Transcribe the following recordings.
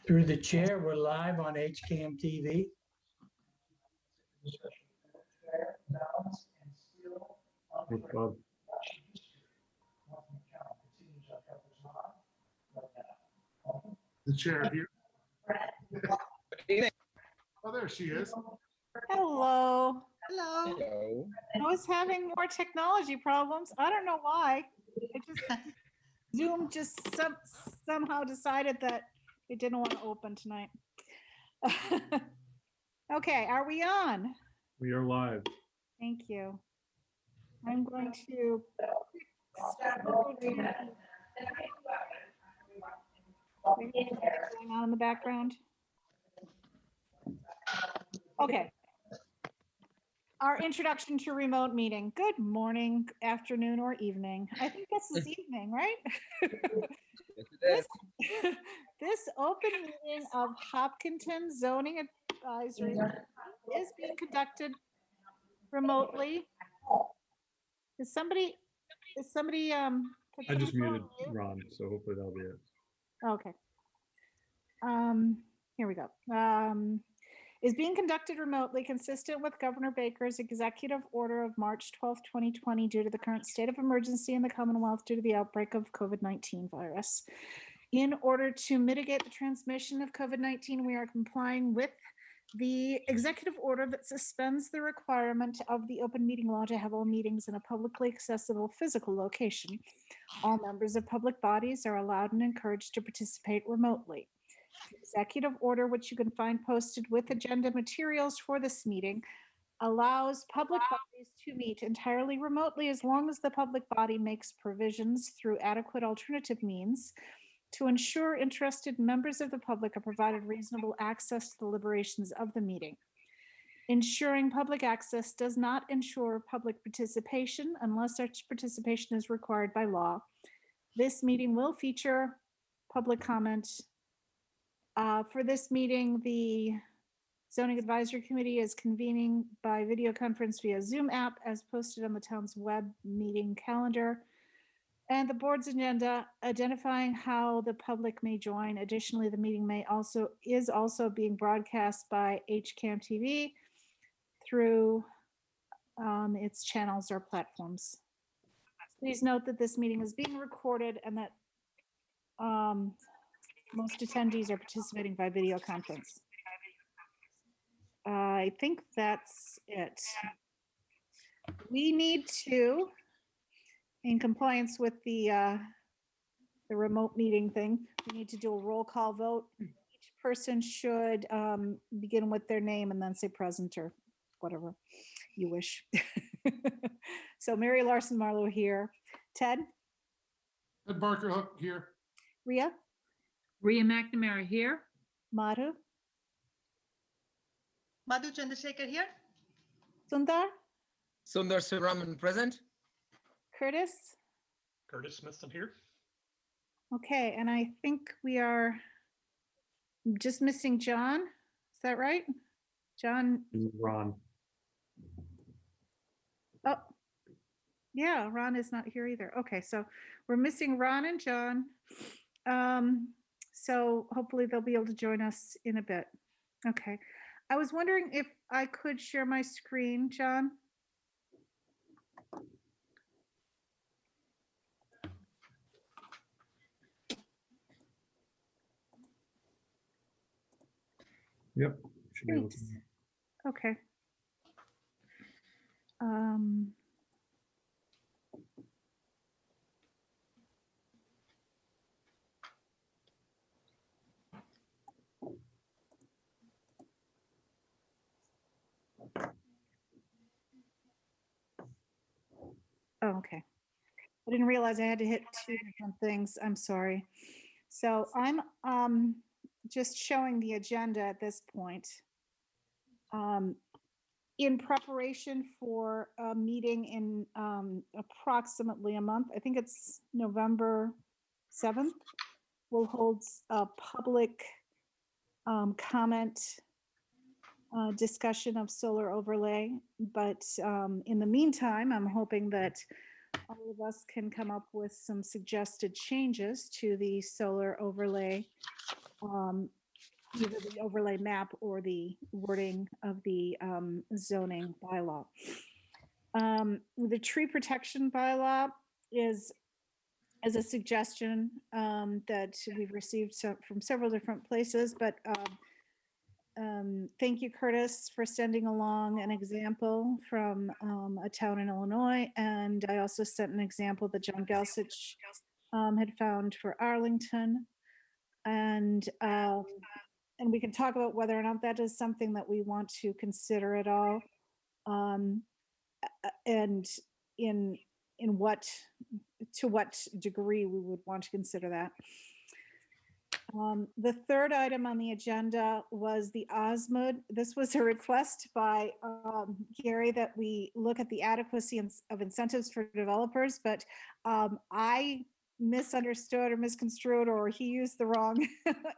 Through the chair, we're live on HCAM TV. The chair here. Oh, there she is. Hello. Hello. Hello. I was having more technology problems. I don't know why. It just Zoom just somehow decided that it didn't want to open tonight. Okay, are we on? We are live. Thank you. I'm going to going on in the background. Okay. Our introduction to remote meeting. Good morning, afternoon, or evening. I think this is evening, right? This open meeting of Hopkinton Zoning Advisory is being conducted remotely. Is somebody I just muted Ron, so hopefully that'll be it. Okay. Here we go. Is being conducted remotely consistent with Governor Baker's executive order of March 12, 2020, due to the current state of emergency in the Commonwealth due to the outbreak of COVID-19 virus. In order to mitigate the transmission of COVID-19, we are complying with the executive order that suspends the requirement of the open meeting law to have all meetings in a publicly accessible physical location. All members of public bodies are allowed and encouraged to participate remotely. The executive order, which you can find posted with agenda materials for this meeting, allows public bodies to meet entirely remotely as long as the public body makes provisions through adequate alternative means to ensure interested members of the public are provided reasonable access to the deliberations of the meeting. Ensuring public access does not ensure public participation unless such participation is required by law. This meeting will feature public comment. For this meeting, the Zoning Advisory Committee is convening by video conference via Zoom app as posted on the town's web meeting calendar. And the board's agenda identifying how the public may join. Additionally, the meeting is also being broadcast by HCAM TV through its channels or platforms. Please note that this meeting is being recorded and that most attendees are participating by video conference. I think that's it. We need to, in compliance with the remote meeting thing, we need to do a roll call vote. Each person should begin with their name and then say present or whatever you wish. So Mary Larson Marlowe here. Ted? Ed Barker Hook here. Ria? Ria McNamara here. Madhu? Madhu Chandrasekhar here. Sundar? Sundar Sivaraman present. Curtis? Curtis Smithson here. Okay, and I think we are just missing John. Is that right? John? Ron. Oh, yeah, Ron is not here either. Okay, so we're missing Ron and John. So hopefully they'll be able to join us in a bit. Okay. I was wondering if I could share my screen, John. Yep. Should be able to. Okay. Oh, okay. I didn't realize I had to hit two different things. I'm sorry. So I'm just showing the agenda at this point. In preparation for a meeting in approximately a month, I think it's November 7th, we'll hold a public comment discussion of solar overlay. But in the meantime, I'm hoping that all of us can come up with some suggested changes to the solar overlay, either the overlay map or the wording of the zoning bylaw. The tree protection bylaw is a suggestion that we've received from several different places, but thank you, Curtis, for sending along an example from a town in Illinois. And I also sent an example that John Gelsich had found for Arlington. And we can talk about whether or not that is something that we want to consider at all. And to what degree we would want to consider that. The third item on the agenda was the Osmood. This was a request by Gary that we look at the adequacy of incentives for developers, but I misunderstood or misconstrued, or he used the wrong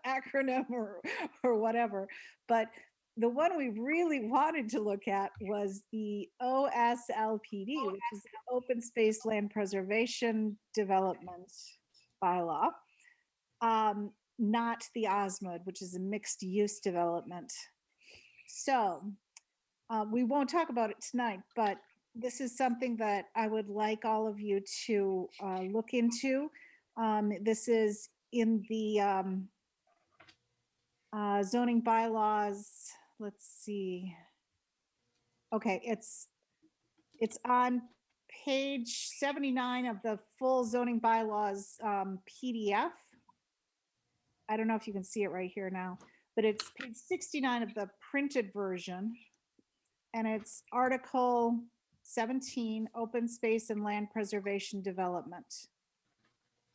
acronym or whatever. But the one we really wanted to look at was the OSLPD, which is the Open Space Land Preservation Development Bylaw. Not the Osmood, which is a mixed use development. So we won't talk about it tonight, but this is something that I would like all of you to look into. This is in the zoning bylaws. Let's see. Okay, it's on page 79 of the full zoning bylaws PDF. I don't know if you can see it right here now, but it's page 69 of the printed version. And it's Article 17, Open Space and Land Preservation Development.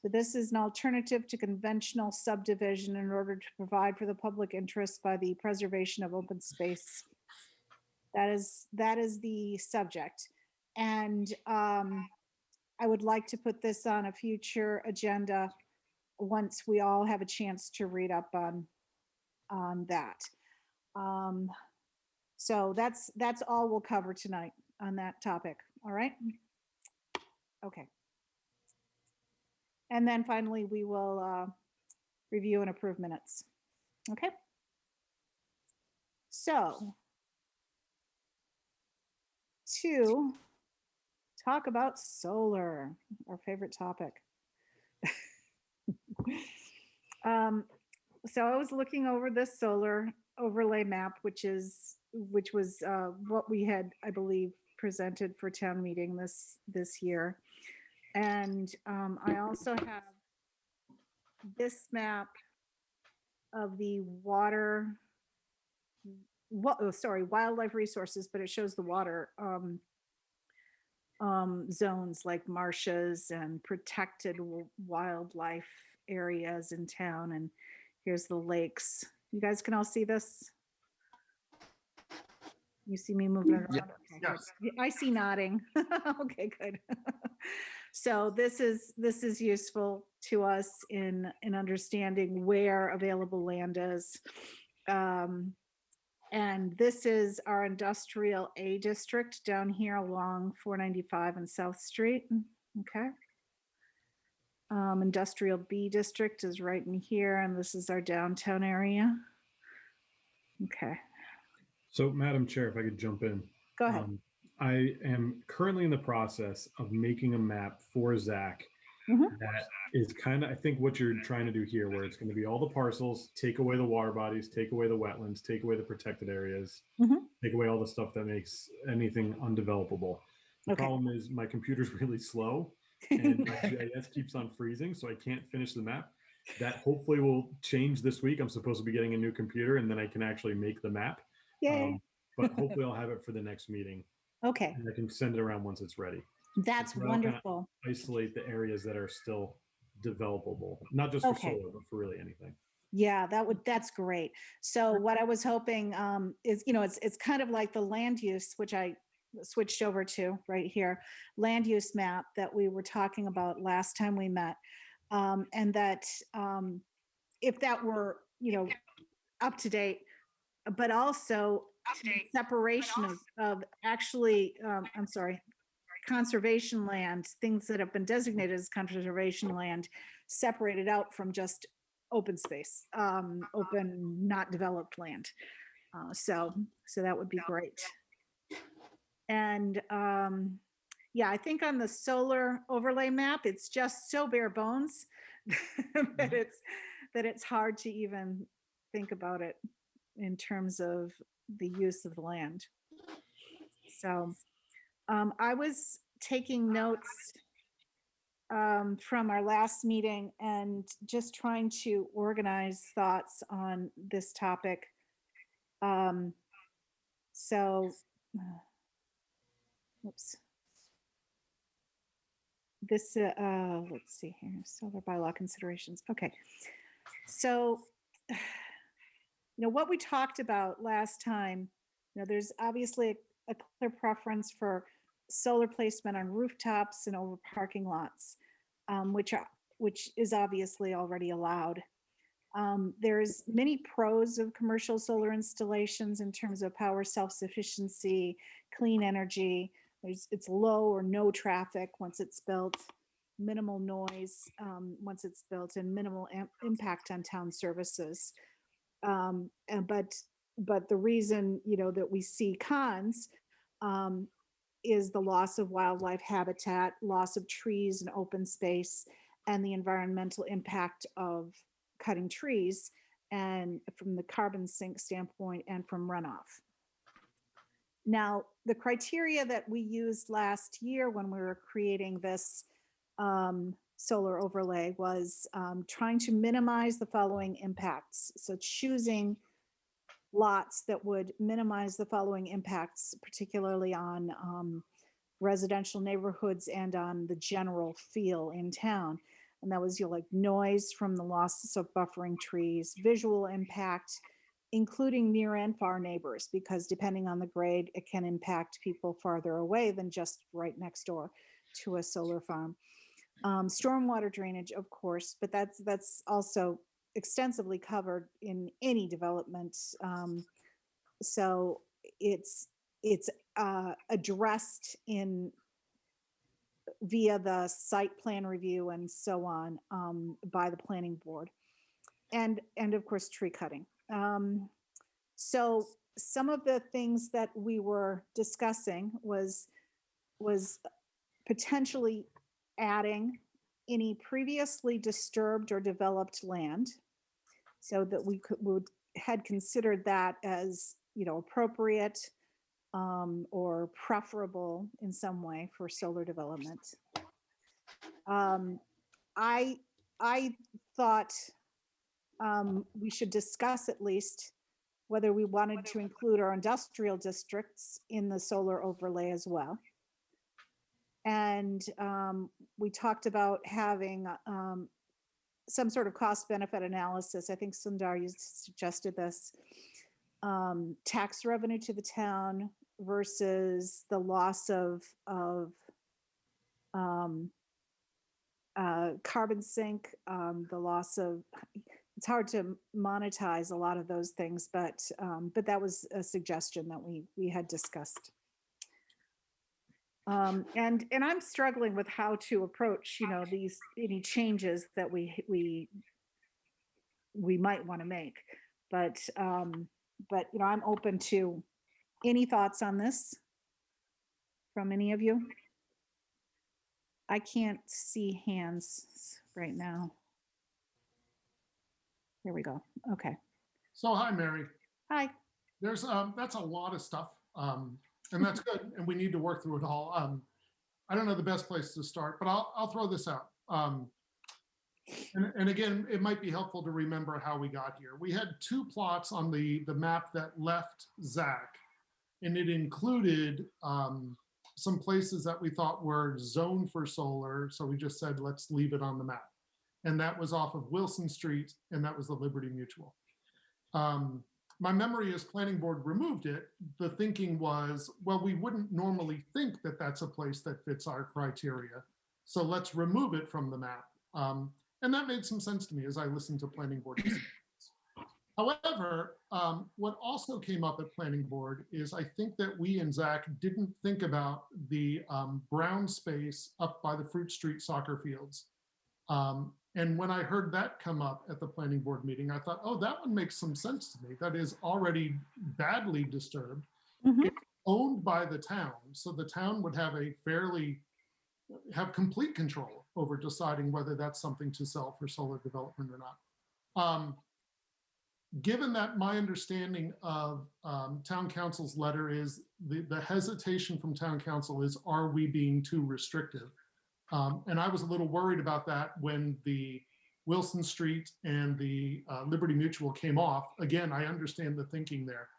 So this is an alternative to conventional subdivision in order to provide for the public interest by the preservation of open space. That is the subject. And I would like to put this on a future agenda once we all have a chance to read up on that. So that's all we'll cover tonight on that topic. All right. Okay. And then finally, we will review and approve minutes. Okay. So to talk about solar, our favorite topic. So I was looking over this solar overlay map, which was what we had, I believe, presented for town meeting this year. And I also have this map of the wildlife resources, but it shows the water zones like marshes and protected wildlife areas in town. And here's the lakes. You guys can all see this? You see me moving it around? Yeah. Okay, Yes. good. I see nodding. Okay, good. So this is useful to us in understanding where available land is. And this is our industrial A district down here along 495 and South Street. Okay. Industrial B district is right in here, and this is our downtown area. Okay. So, Madam Chair, if I could jump in. Go ahead. I am currently in the process of making a map for Zach Mhm. that is kind of, I think, what you're trying to do here, where it's going to be all the parcels, take away the water bodies, take away the wetlands, take away the protected areas, Mhm. take away all the stuff that makes anything undevelopable. The Okay. problem is my computer's really slow and my GIS keeps on freezing, so I can't finish the map. That hopefully will change this week. I'm supposed to be getting a new computer, and then I can actually make the map. Yay. But hopefully I'll have it for the next meeting, Okay. and I can send it around once it's ready. That's So that'll kinda wonderful. isolate the areas that are still developable, not just for Okay. solar, but for really anything. Yeah, that's great. So what I was hoping is, it's kind of like the land use, which I switched over to right here, land use map that we were talking about last time we met. And that if that were, up to date, but also separation of actually, I'm sorry, conservation land, things that have been designated as conservation land, separated out from just open space, open, not developed land. So that would be great. And yeah, I think on the solar overlay map, it's just so bare bones that it's hard to even think about it in terms of the use of the land. So I was taking notes from our last meeting and just trying to organize thoughts on this topic. Oops. This, let's see here, solar bylaw considerations. Okay. So, what we talked about last time, there's obviously a clear preference for solar placement on rooftops and over parking lots, which is obviously already allowed. There's many pros of commercial solar installations in terms of power self-sufficiency, clean energy. It's low or no traffic once it's built, minimal noise once it's built, and minimal impact on town services. But the reason that we see cons is the loss of wildlife habitat, loss of trees and open space, and the environmental impact of cutting trees, and from the carbon sink standpoint and from runoff. Now, the criteria that we used last year when we were creating this solar overlay was trying to minimize the following impacts. So choosing lots that would minimize the following impacts, particularly on residential neighborhoods and on the general feel in town. And that was like noise from the loss of buffering trees, visual impact, including near and far neighbors, because depending on the grade, it can impact people farther away than just right next door to a solar farm. Stormwater drainage, of course, but that's also extensively covered in any development. So it's addressed via the site plan review and so on by the planning board, and of course tree cutting. So some of the things that we were discussing was potentially adding any previously disturbed or developed land, so that we had considered that as appropriate or preferable in some way for solar development. I thought we should discuss at least whether we wanted to include our industrial districts in the solar overlay as well. And we talked about having some sort of cost benefit analysis. I think Sundar, you suggested this. Tax revenue to the town versus the loss of carbon sink, the loss of, it's hard to monetize a lot of those things, but that was a suggestion that we had discussed. And I'm struggling with how to approach, any changes that we might want to make, but I'm open to any thoughts on this from any of you. I can't see hands right now. There we go. Okay. So hi, Mary. Hi. There's that's a lot of stuff, and that's good, and we need to work through it all. I don't know the best place to start, but I'll throw this out. And again, it might be helpful to remember how we got here. We had two plots on the map that left Zach, and it included some places that we thought were zoned for solar. So we just said, let's leave it on the map. And that was off of Wilson Street, and that was the Liberty Mutual. My memory is planning board removed it. The thinking was, well, we wouldn't normally think that that's a place that fits our criteria. So let's remove it from the map. And that made some sense to me as I listened to planning board decisions. However, what also came up at planning board is I think that we and Zach didn't think about the brown space up by the Fruit Street soccer fields. And when I heard that come up at the planning board meeting, I thought, oh, that one makes some sense to me. That is already badly disturbed. Mhm. It's owned by the town, so the town would have complete control over deciding whether that's something to sell for solar development or not. Given that my understanding of town council's letter is the hesitation from town council is, are we being too restrictive? And I was a little worried about that when the Wilson Street and the Liberty Mutual came off. Again, I understand the thinking there.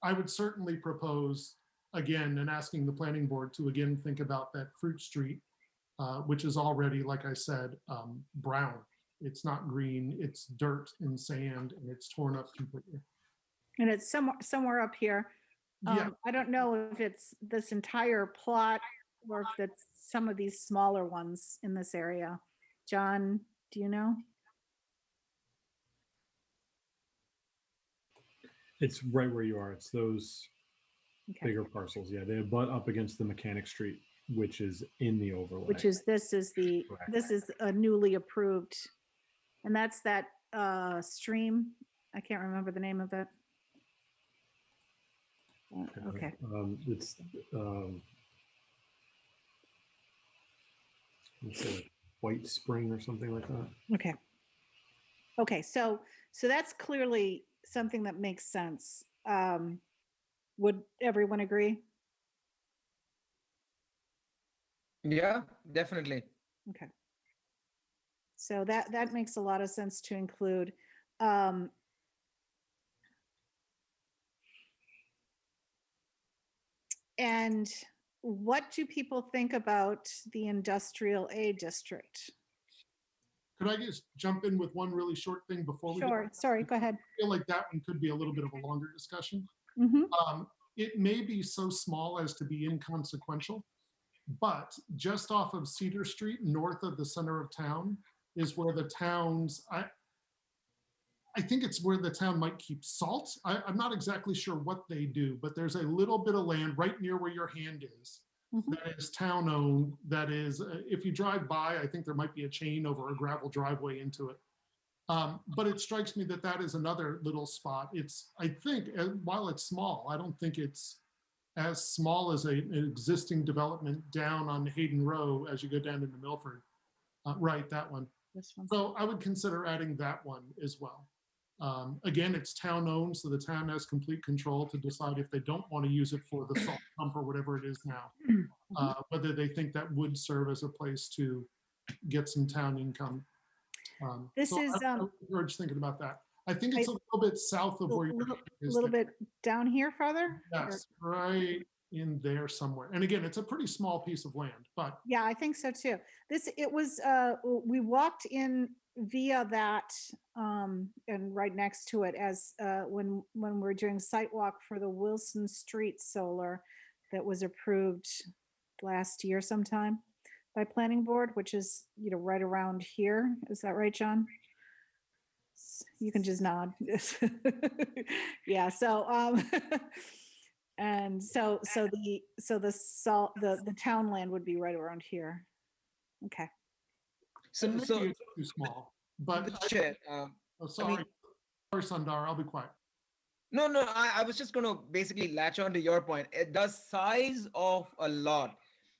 I would certainly propose again, and asking the planning board to again think about that Fruit Street, which is already, like I said, brown. It's not green, it's dirt and sand, and it's torn up completely. And it's somewhere up here. Yeah. I don't know if it's this entire plot or if it's some of these smaller ones in this area. John, do you know? It's right where you are. It's those Okay. bigger parcels. Yeah, they butt up against the Mechanic Street, which is in the overlay. Which is, this is a newly approved, and that's that stream. I can't remember the name of it. Okay. It's let's say like White Spring or something like that. Okay. Okay, so that's clearly something that makes sense. Would everyone agree? Yeah, definitely. Okay. So that makes a lot of sense to include. And what do people think about the industrial A district? Could I just jump in with one really short thing before we? Sure, sorry, go ahead. I feel like that one could be a little bit of a longer discussion. Mhm. It may be so small as to be inconsequential, but just off of Cedar Street, north of the center of town, is where the town's, I think it's where the town might keep salt. I'm not exactly sure what they do, but there's a little bit of land right near where your hand is Mhm. that is town owned. That is, if you drive by, I think there might be a chain over a gravel driveway into it. But it strikes me that that is another little spot. It's, I think, while it's small, I don't think it's as small as an existing development down on Hayden Row as you go down into Milford. Right, that one. This one. So I would consider adding that one as well. Again, it's town owned, so the town has complete control to decide if they don't want to use it for the salt pump or whatever it is now. Whether they think that would serve as a place to get some town income. This so is, I would encourage thinking about that. I think it's a little bit south of where you're. A little bit down here farther? Or- Yes, right in there somewhere. And again, it's a pretty small piece of land, but Yeah, I think so too. It was, we walked in via that, and right next to it as, when we're doing site walk for the Wilson Street Solar that was approved last year sometime by planning board, which is, right around here. Is that right, John? You can just nod. Yeah, so, and so the town land would be right around here. Okay. So, maybe so it's too small. But the chair, oh, sorry, Sundar, I'll be quiet. no, I was just going to basically latch on to your point. Does size of a lot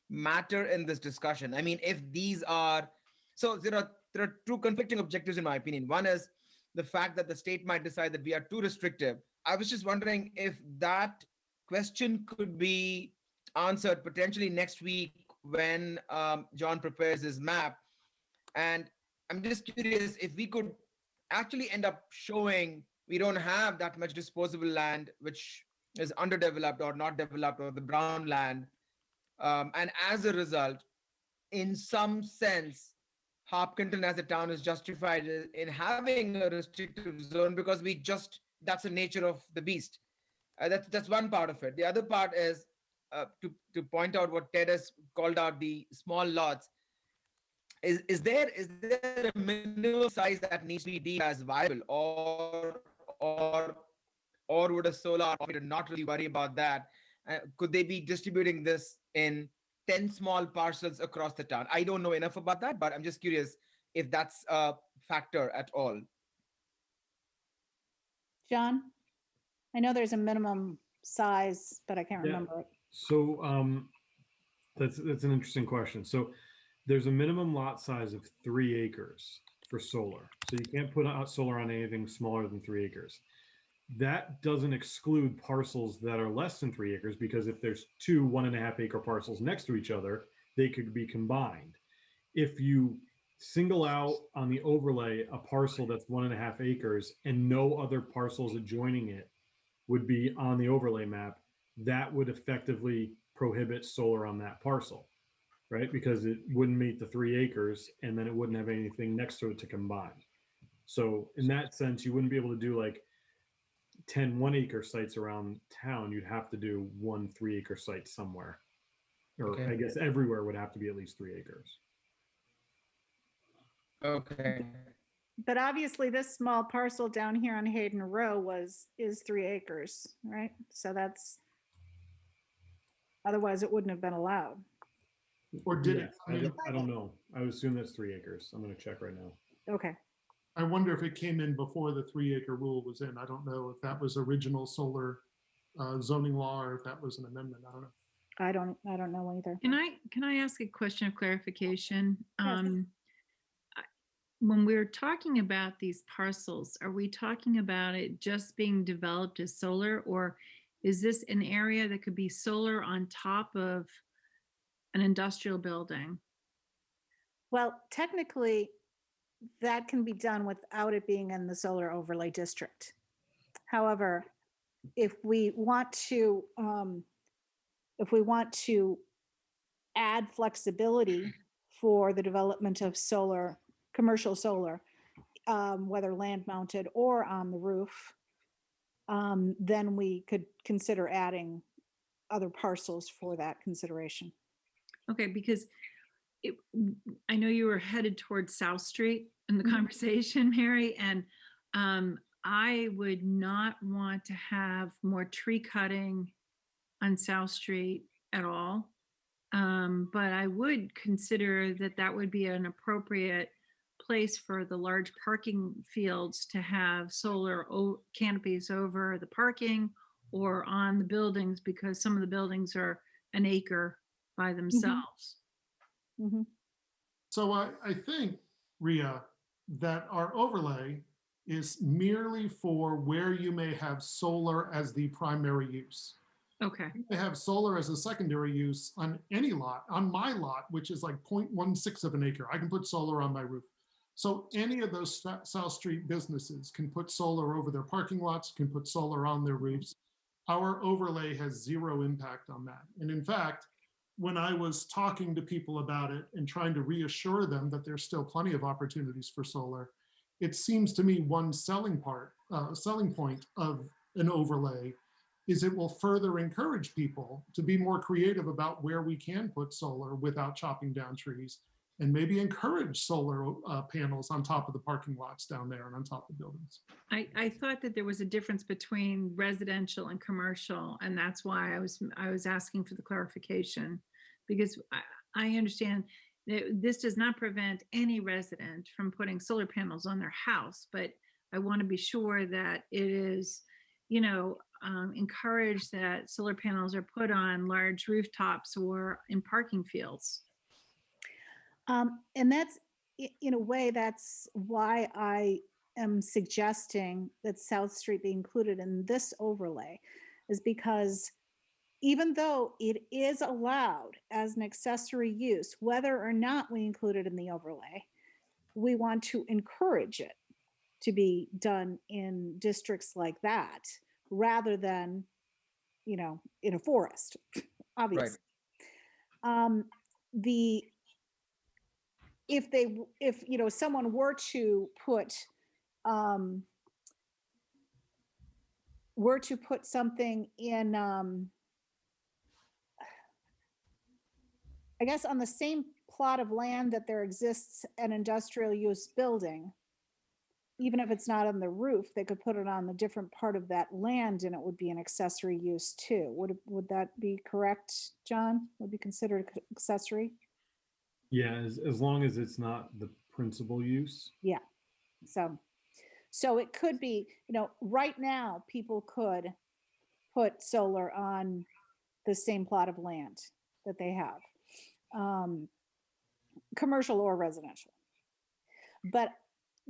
matter in this discussion? I mean, if these are, so there are two conflicting objectives in my opinion. One is the fact that the state might decide that we are too restrictive. I was just wondering if that question could be answered potentially next week when John prepares his map. And I'm just curious if we could actually end up showing we don't have that much disposable land, which is underdeveloped or not developed, or the brown land. And as a result, in some sense, Hopkinton as a town is justified in having a restrictive zone because that's the nature of the beast. That's one part of it. The other part is to point out what Ted has called out, the small lots. is there a minimum size that needs to be deemed as viable, or would a solar operator not really worry about that? Could they be distributing this in 10 small parcels across the town? I don't know enough about that, but I'm just curious if that's a factor at all. John? I know there's a minimum size, but I can't Yeah. remember it. So that's an interesting question. So there's a minimum lot size of 3 acres for solar. So you can't put out solar on anything smaller than 3 acres. That doesn't exclude parcels that are less than 3 acres, because if there's 2 1.5 acre parcels next to each other, they could be combined. If you single out on the overlay a parcel that's 1.5 acres and no other parcels adjoining it would be on the overlay map, that would effectively prohibit solar on that parcel, right? Because it wouldn't meet the 3 acres, and then it wouldn't have anything next to it to combine. So in that sense, you wouldn't be able to do like 10 1-acre sites around town. You'd have to do 1 3-acre site somewhere, or Okay. I guess everywhere would have to be at least 3 acres. Okay. But obviously this small parcel down here on Hayden Row is 3 acres, right? So that's, otherwise it wouldn't have been allowed. Or did Yeah, it come in? I don't know. I would assume that's 3 acres. I'm going to check right now. Okay. I wonder if it came in before the 3-acre rule was in. I don't know if that was original solar zoning law or if that was an amendment. I don't know. I don't know either. Can I ask a question of clarification? Yes. When we're talking about these parcels, are we talking about it just being developed as solar, or is this an area that could be solar on top of an industrial building? Well, technically, that can be done without it being in the solar overlay district. However, if we want to add flexibility for the development of solar, commercial solar, whether land mounted or on the roof, then we could consider adding other parcels for that consideration. Okay, because I know you were headed towards South Street in the Mhm. conversation, Mary, and I would not want to have more tree cutting on South Street at all. But I would consider that that would be an appropriate place for the large parking fields to have solar canopies over the parking or on the buildings, because some of the buildings are an acre by themselves. Mhm. So I think, Ria, that our overlay is merely for where you may have solar as the primary use. Okay. You may have solar as a secondary use on any lot. On my lot, which is like 0.16 of an acre, I can put solar on my roof. So any of those South Street businesses can put solar over their parking lots, can put solar on their roofs. Our overlay has zero impact on that. And in fact, when I was talking to people about it and trying to reassure them that there's still plenty of opportunities for solar, it seems to me one selling point of an overlay is it will further encourage people to be more creative about where we can put solar without chopping down trees, and maybe encourage solar panels on top of the parking lots down there and on top of buildings. I thought that there was a difference between residential and commercial, and that's why I was asking for the clarification, because I understand that this does not prevent any resident from putting solar panels on their house, but I want to be sure that it is, encouraged that solar panels are put on large rooftops or in parking fields. And that's, in a way, that's why I am suggesting that South Street be included in this overlay, is because even though it is allowed as an accessory use, whether or not we include it in the overlay, we want to encourage it to be done in districts like that, rather than, in a forest, obviously. If someone were to put something in, I guess on the same plot of land that there exists an industrial use building, even if it's not on the roof, they could put it on the different part of that land and it would be an accessory use too. Would that be correct, John? Would be considered accessory? Yeah, as long as it's not the principal use. Yeah. So it could be, right now people could put solar on the same plot of land that they have, commercial or residential. But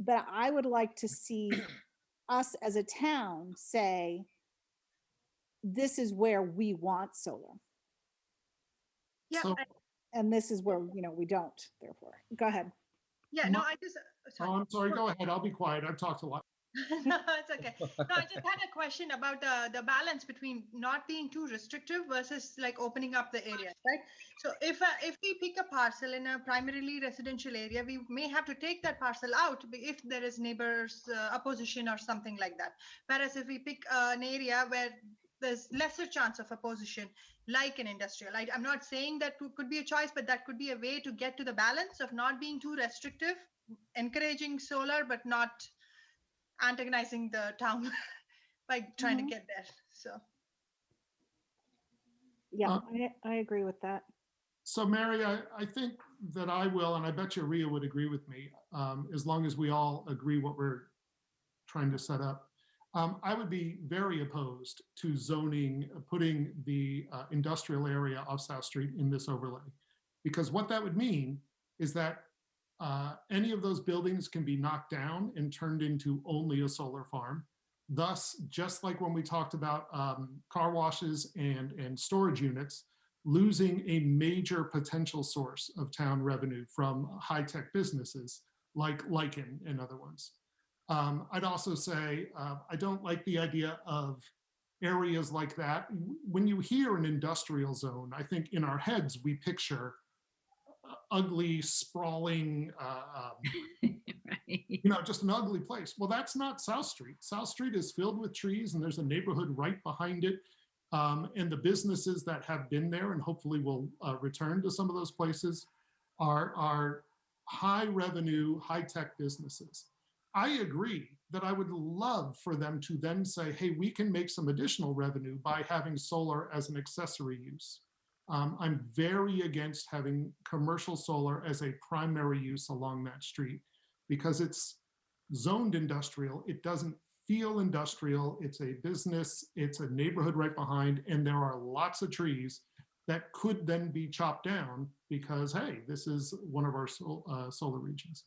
I would like to see us as a town say, this is where we want solar. Yeah, So- And this is where, we don't, therefore. Go ahead. yeah, no, I just, Oh, I'm sorry, go ahead. I'll be quiet. I've talked a lot. No, it's okay. No, I just had a question about the balance between not being too restrictive versus like opening up the areas, right? So if we pick a parcel in a primarily residential area, we may have to take that parcel out if there is neighbors opposition or something like that. Whereas if we pick an area where there's lesser chance of opposition, like an industrial, I'm not saying that could be a choice, but that could be a way to get to the balance of not being too restrictive, encouraging solar, but not antagonizing the town by trying to get there. So Yeah, I agree with that. So Mary, I think that I will, and I bet you Rhea would agree with me, as long as we all agree what we're trying to set up. I would be very opposed to zoning, putting the industrial area off South Street in this overlay. Because what that would mean is that any of those buildings can be knocked down and turned into only a solar farm. Thus, just like when we talked about car washes and storage units, losing a major potential source of town revenue from high-tech businesses like Lycan and other ones. I'd also say I don't like the idea of areas like that. When you hear an industrial zone, I think in our heads we picture ugly, sprawling, Right. just an ugly place. Well, that's not South Street. South Street is filled with trees and there's a neighborhood right behind it. And the businesses that have been there and hopefully will return to some of those places are high revenue, high tech businesses. I agree that I would love for them to then say, hey, we can make some additional revenue by having solar as an accessory use. I'm very against having commercial solar as a primary use along that street because it's zoned industrial. It doesn't feel industrial. It's a business. It's a neighborhood right behind, and there are lots of trees that could then be chopped down because, hey, this is one of our solar regions.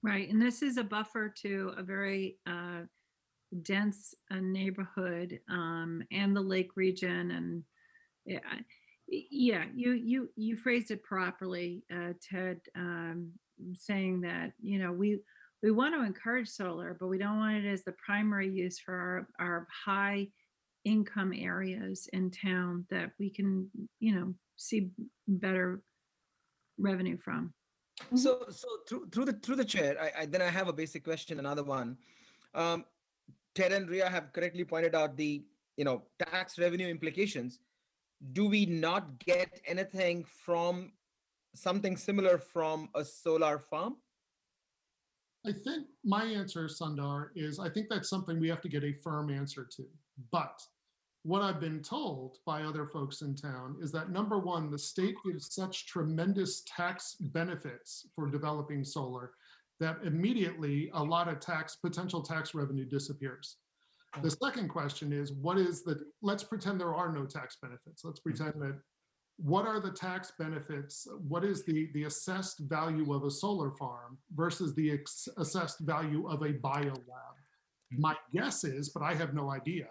Right. And this is a buffer to a very dense neighborhood and the lake region. And yeah, you phrased it properly, Ted, saying that, we want to encourage solar, but we don't want it as the primary use for our high income areas in town that we can, see better revenue from. So through the chair, I have a basic question, another one. Ted and Ria have correctly pointed out the tax revenue implications. Do we not get anything from something similar from a solar farm? I think my answer, Sundar, is I think that's something we have to get a firm answer to. But what I've been told by other folks in town is that number one, the state gives such tremendous tax benefits for developing solar that immediately a lot of potential tax revenue disappears. The second question is, let's pretend there are no tax benefits. Let's pretend that, what are the tax benefits? What is the assessed value of a solar farm versus the assessed value of a biolab? My guess is, but I have no idea,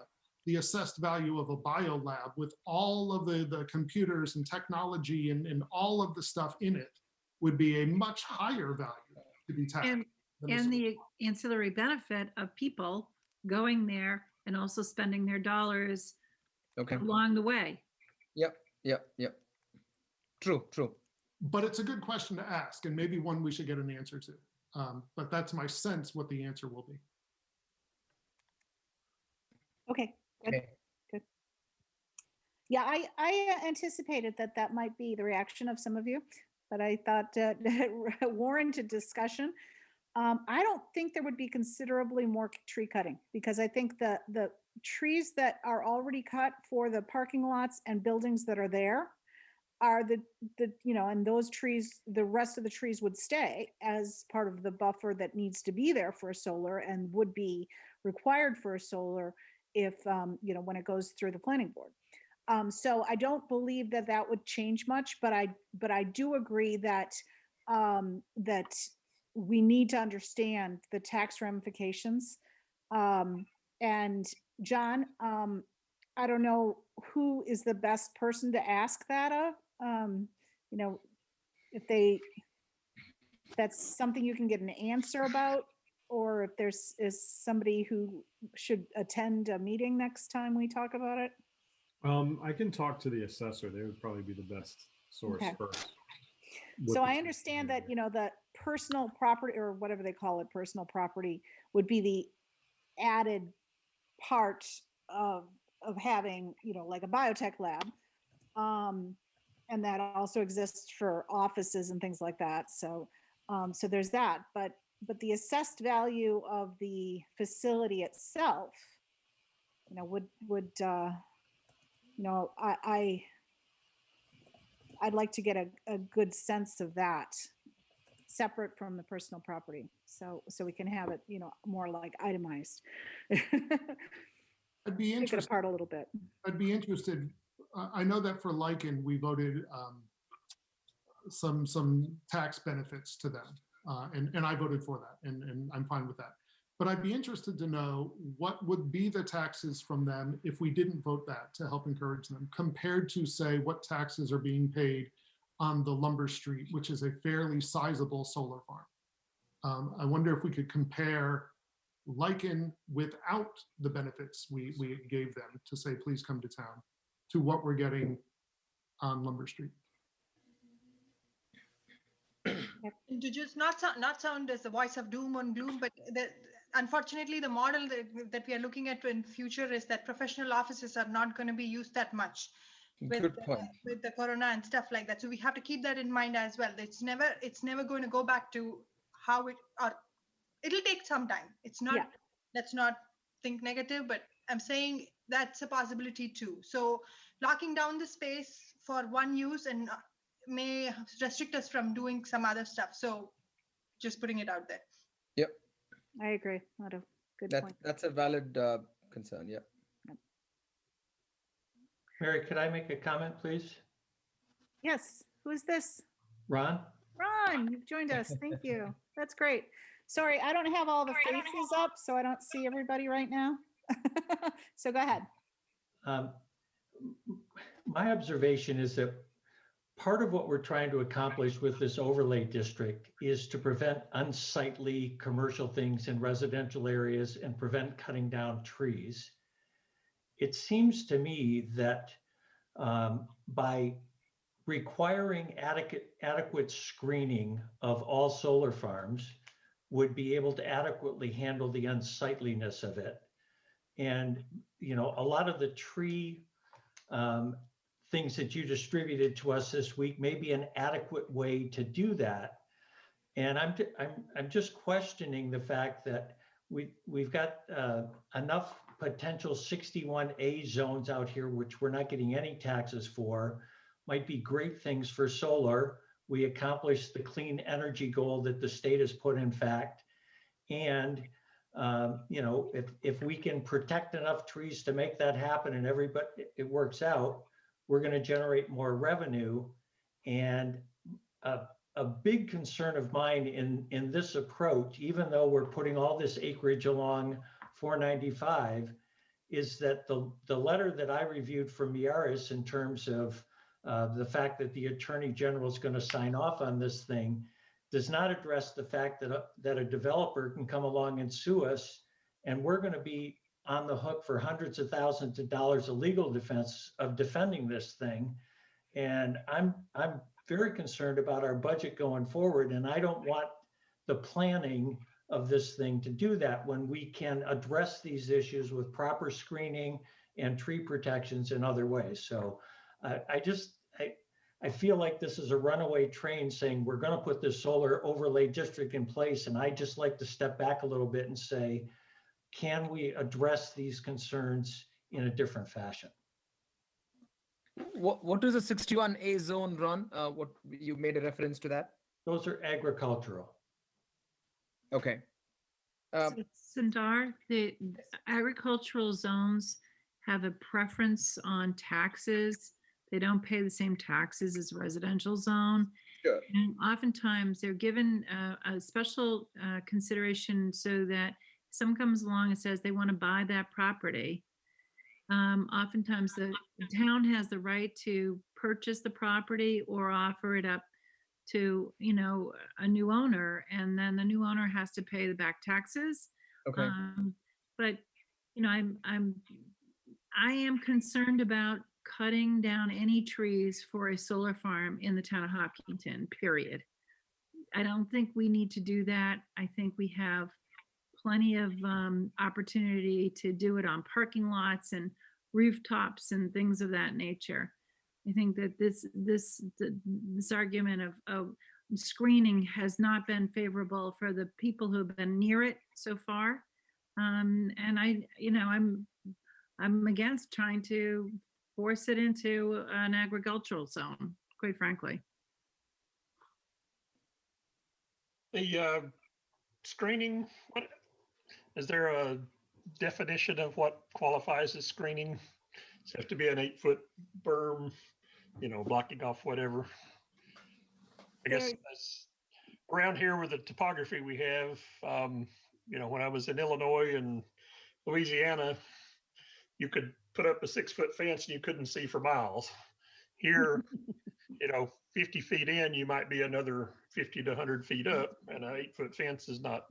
the assessed value of a biolab with all of the computers and technology and all of the stuff in it would be a much higher value to be taxed. And the ancillary benefit of people going there and also spending their dollars along the way. Yep. True. But it's a good question to ask, and maybe one we should get an answer to. But that's my sense what the answer will be. Okay, good. Yeah, I anticipated that might be the reaction of some of you. but I thought it warranted discussion. I don't think there would be considerably more tree cutting because I think the trees that are already cut for the parking lots and buildings that are there are and those trees, the rest of the trees would stay as part of the buffer that needs to be there for a solar and would be required for a solar if, when it goes through the planning board. So I don't believe that would change much, but I do agree that that we need to understand the tax ramifications. And John, I don't know who is the best person to ask that of. If that's something you can get an answer about, or if is somebody who should attend a meeting next time we talk about it. I can talk to the assessor. They would probably be the best source Okay. first. So I understand that, the personal property or whatever they call it, personal property would be the added part of having, like a biotech lab. And that also exists for offices and things like that. So, so there's that, but the assessed value of the facility itself, I'd like to get a good sense of that separate from the personal property. So we can have it, more like itemized. I'd be Take it interested. apart a little bit. I'd be interested. I know that for Lichen, we voted some tax benefits to them, and I voted for that, and I'm fine with that. But I'd be interested to know what would be the taxes from them if we didn't vote that to help encourage them, compared to, say, what taxes are being paid on the Lumber Street, which is a fairly sizable solar farm. I wonder if we could compare Lichen without the benefits we gave them to say, please come to town, to what we're getting on Lumber Street. And to just not sound as the voice of doom and gloom, but unfortunately, the model that we are looking at in future is that professional offices are not going to be used that much with the corona and stuff like that. So we have to keep that in mind as well. It's never going to go back to how it'll take some time. It's not, let's not think negative, but I'm saying that's a possibility too. So locking down the space for one use and may restrict us from doing some other stuff. So just putting it out there. Yep. I agree. Not a good point. That's a valid concern. Yeah. Mary, could I make a comment, please? Yes. Who is this? Ron? Ron, you've joined us. Thank you. That's great. Sorry, I don't have all the faces up, so I don't see everybody right now. So go ahead. My observation is that part of what we're trying to accomplish with this overlay district is to prevent unsightly commercial things in residential areas and prevent cutting down trees. It seems to me that by requiring adequate screening of all solar farms would be able to adequately handle the unsightliness of it. And, a lot of the tree things that you distributed to us this week may be an adequate way to do that. And I'm just questioning the fact that we've got enough potential 61A zones out here, which we're not getting any taxes for, might be great things for solar. We accomplished the clean energy goal that the state has put in fact. And, if we can protect enough trees to make that happen and everybody, it works out, we're going to generate more revenue. And a big concern of mine in this approach, even though we're putting all this acreage along 495, is that the letter that I reviewed from Yaris in terms of the fact that the Attorney General is going to sign off on this thing does not address the fact that a developer can come along and sue us, and we're going to be on the hook for hundreds of thousands of dollars of legal defense of defending this thing. And I'm very concerned about our budget going forward, and I don't want the planning of this thing to do that when we can address these issues with proper screening and tree protections in other ways. So I I feel like this is a runaway train saying we're going to put this solar overlay district in place. And I just like to step back a little bit and say, can we address these concerns in a different fashion? What is a 61A zone, Ron? What you made a reference to that? Those are agricultural. Okay. So Sundar, the agricultural zones have a preference on taxes. They don't pay the same taxes as residential zone. Sure. And oftentimes they're given a special consideration so that someone comes along and says they want to buy that property. Oftentimes the town has the right to purchase the property or offer it up to, you know, a new owner, and then the new owner has to pay the back taxes. Okay. But you know, I am concerned about cutting down any trees for a solar farm in the town of Hopkinton, period. I don't think we need to do that. I think we have plenty of opportunity to do it on parking lots and rooftops and things of that nature. I think that this argument of screening has not been favorable for the people who have been near it so far. And I'm against trying to force it into an agricultural zone, quite frankly. The screening, what, is there a definition of what qualifies as screening? Does it have to be an 8-foot berm, you know, blocking off whatever? I guess that's around here with the topography we have, you know, when I was in Illinois and Louisiana, you could put up a 6-foot fence and you couldn't see for miles. Here, you know, 50 feet in, you might be another 50 to 100 feet up, and an 8-foot fence is not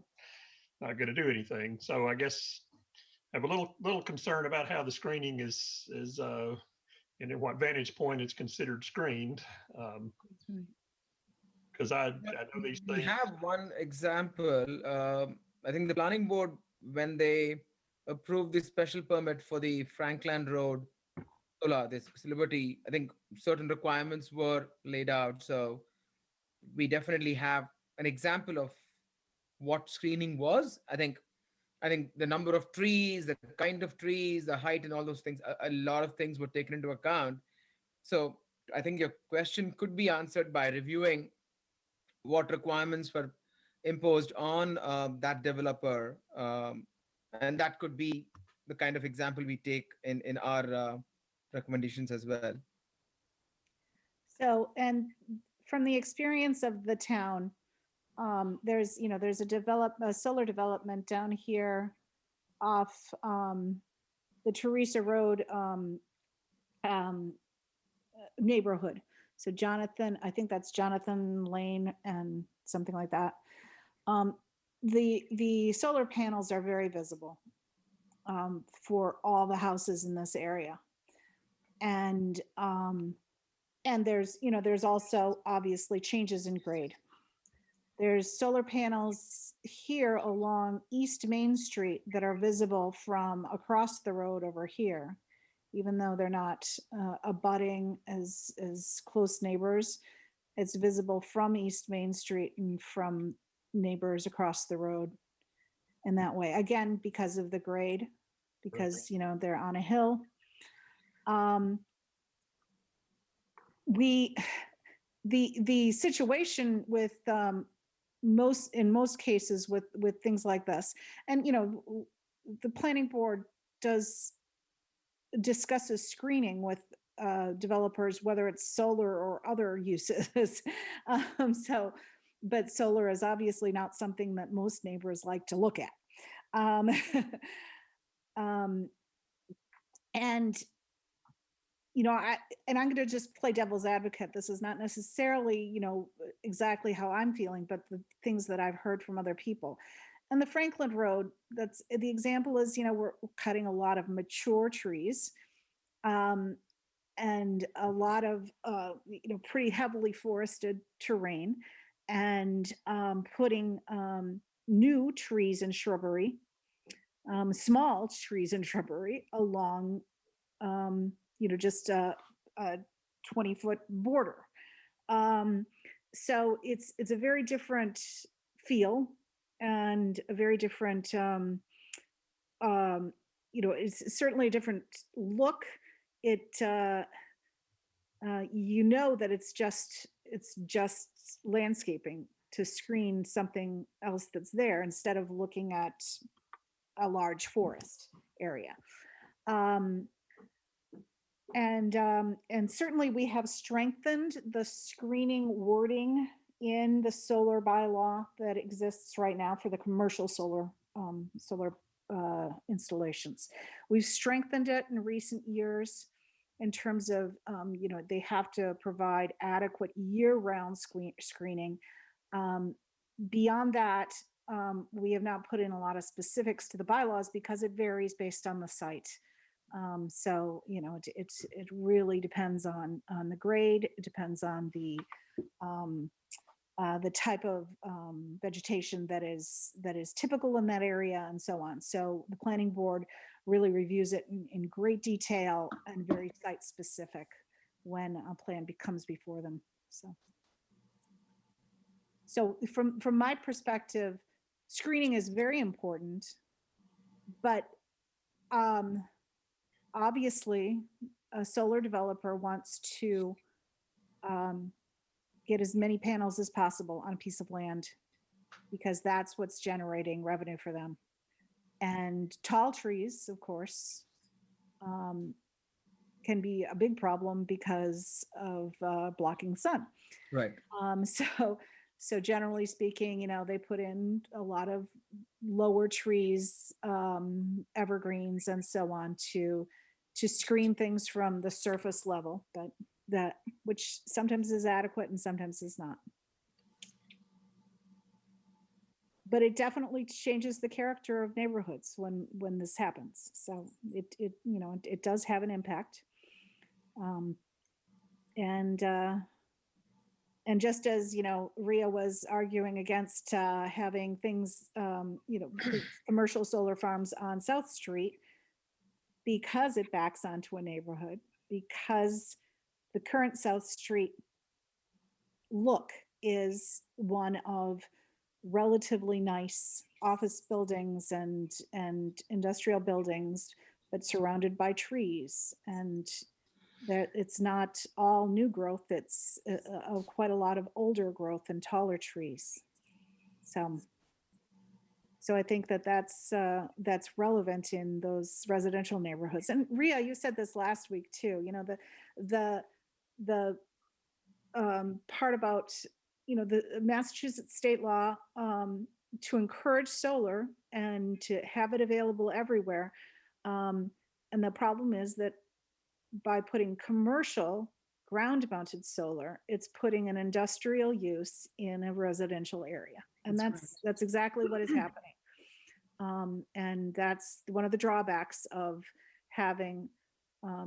going to do anything. So I guess I have a little concern about how the screening is and at what vantage point it's considered screened. Because I know these We things. have one example. I think the planning board, when they approved the special permit for the Franklin Road solar, this Liberty, I think certain requirements were laid out. So we definitely have an example of what screening was. I think the number of trees, the kind of trees, the height, and all those things, a lot of things were taken into account. So I think your question could be answered by reviewing what requirements were imposed on that developer, and that could be the kind of example we take in our recommendations as well. So, and from the experience of the town, there's a solar development down here off the Teresa Road neighborhood. So Jonathan, I think that's Jonathan Lane and something like that. The solar panels are very visible for all the houses in this area. And there's also obviously changes in grade. There's solar panels here along East Main Street that are visible from across the road over here, even though they're not abutting as close neighbors. It's visible from East Main Street and from neighbors across the road in that way. Again, because of the grade, because they're on a hill. The situation with in most cases with things like this, and the planning board discusses screening with developers, whether it's solar or other uses. But solar is obviously not something that most neighbors like to look at. And I'm going to just play devil's advocate. This is not necessarily, exactly how I'm feeling, but the things that I've heard from other people. And the Franklin Road, that's the example is, we're cutting a lot of mature trees and a lot of, pretty heavily forested terrain, and putting new trees and shrubbery, small trees and shrubbery along, just a 20-foot border. So it's a very different feel and a very different, it's certainly a different look. It, that it's just landscaping to screen something else that's there instead of looking at a large forest area. And certainly we have strengthened the screening wording in the solar bylaw that exists right now for the commercial solar installations. We've strengthened it in recent years in terms of, they have to provide adequate year-round screening. Beyond that, we have not put in a lot of specifics to the bylaws because it varies based on the site. So, it really depends on the grade. It depends on the type of vegetation that is typical in that area and so on. So the planning board really reviews it in great detail and very site specific when a plan comes before them. So from my perspective, screening is very important, but obviously a solar developer wants to get as many panels as possible on a piece of land because that's what's generating revenue for them. And tall trees, of course, can be a big problem because of blocking sun. Right. So generally speaking, they put in a lot of lower trees, evergreens, and so on to screen things from the surface level, but which sometimes is adequate and sometimes is not. But it definitely changes the character of neighborhoods when this happens. So it does have an impact. And just as, Rhea was arguing against having things, commercial solar farms on South Street because it backs onto a neighborhood, because the current South Street look is one of relatively nice office buildings and industrial buildings, but surrounded by trees. And that it's not all new growth, it's quite a lot of older growth and taller trees. So I think that's relevant in those residential neighborhoods. And Rhea, you said this last week too, the part about, the Massachusetts state law to encourage solar and to have it available everywhere. And the problem is that by putting commercial ground-mounted solar, it's putting an industrial use in a residential area. And that's exactly what is happening. And that's one of the drawbacks of having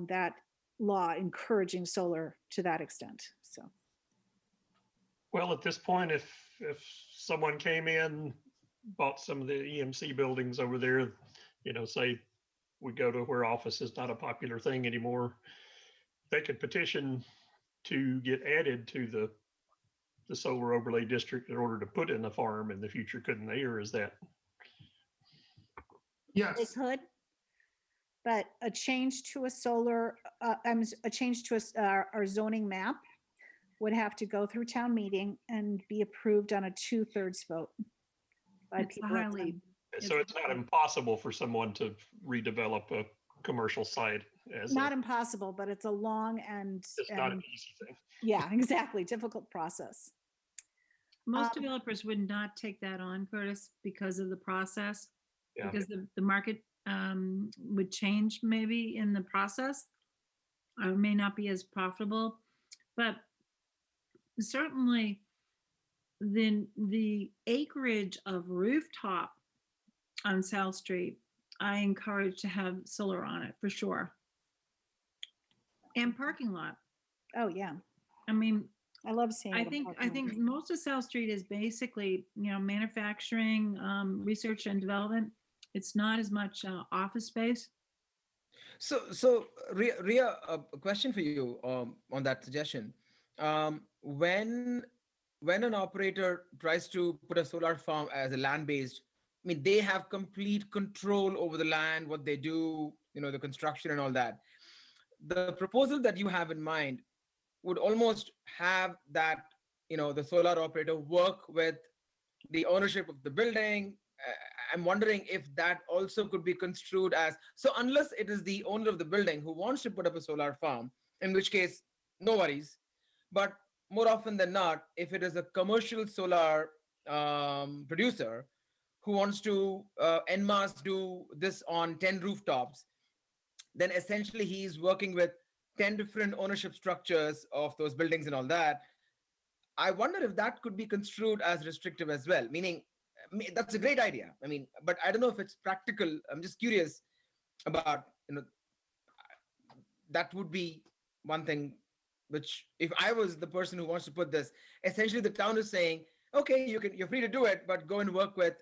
that law encouraging solar to that extent. So. Well, at this point, if someone came in, bought some of the EMC buildings over there, say we go to where office is not a popular thing anymore, they could petition to get added to the solar overlay district in order to put in a farm in the future, couldn't they? Or is that? Yes. They could, but a change to a solar, a change to our zoning map would have to go through town meeting and be approved on a 2/3 vote by people. So it's not impossible for someone to redevelop a commercial site. Not impossible, but it's a long and it's not an easy thing. Yeah, exactly. Difficult process. Most developers would not take that on, Curtis, because of the process. Yeah. Because the market would change maybe in the process, or may not be as profitable. But certainly the acreage of rooftop on South Street, I encourage to have solar on it for sure. And parking lot. Oh yeah. I mean, I love seeing it. I think most of South Street is basically, manufacturing, research and development. It's not as much office space. So Rhea, a question for you on that suggestion. when an operator tries to put a solar farm as a land-based, I mean, they have complete control over the land, what they do, the construction and all that. The proposal that you have in mind would almost have that, the solar operator work with the ownership of the building. I'm wondering if that also could be construed as, so unless it is the owner of the building who wants to put up a solar farm, in which case, no worries. But more often than not, if it is a commercial solar producer who wants to en masse do this on 10 rooftops, then essentially he's working with 10 different ownership structures of those buildings and all that. I wonder if that could be construed as restrictive as well, meaning that's a great idea. I mean, but I don't know if it's practical. I'm just curious about, that would be one thing which, if I was the person who wants to put this, essentially the town is saying, okay, you're free to do it, but go and work with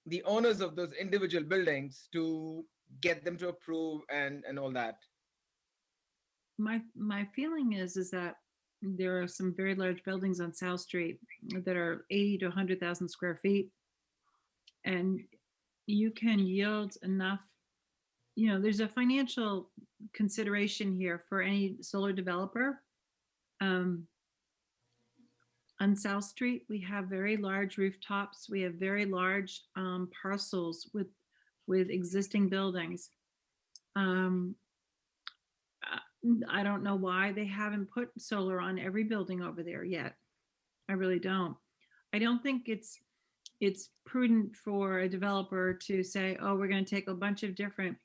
the owners of those individual buildings to get them to approve and all that. My feeling is that there are some very large buildings on South Street that are 80 to 100,000 square feet, and you can yield enough. There's a financial consideration here for any solar developer. On South Street, we have very large rooftops. We have very large parcels with existing buildings. I don't know why they haven't put solar on every building over there yet. I really don't. I don't think it's prudent for a developer to say, oh, we're going to take a bunch of different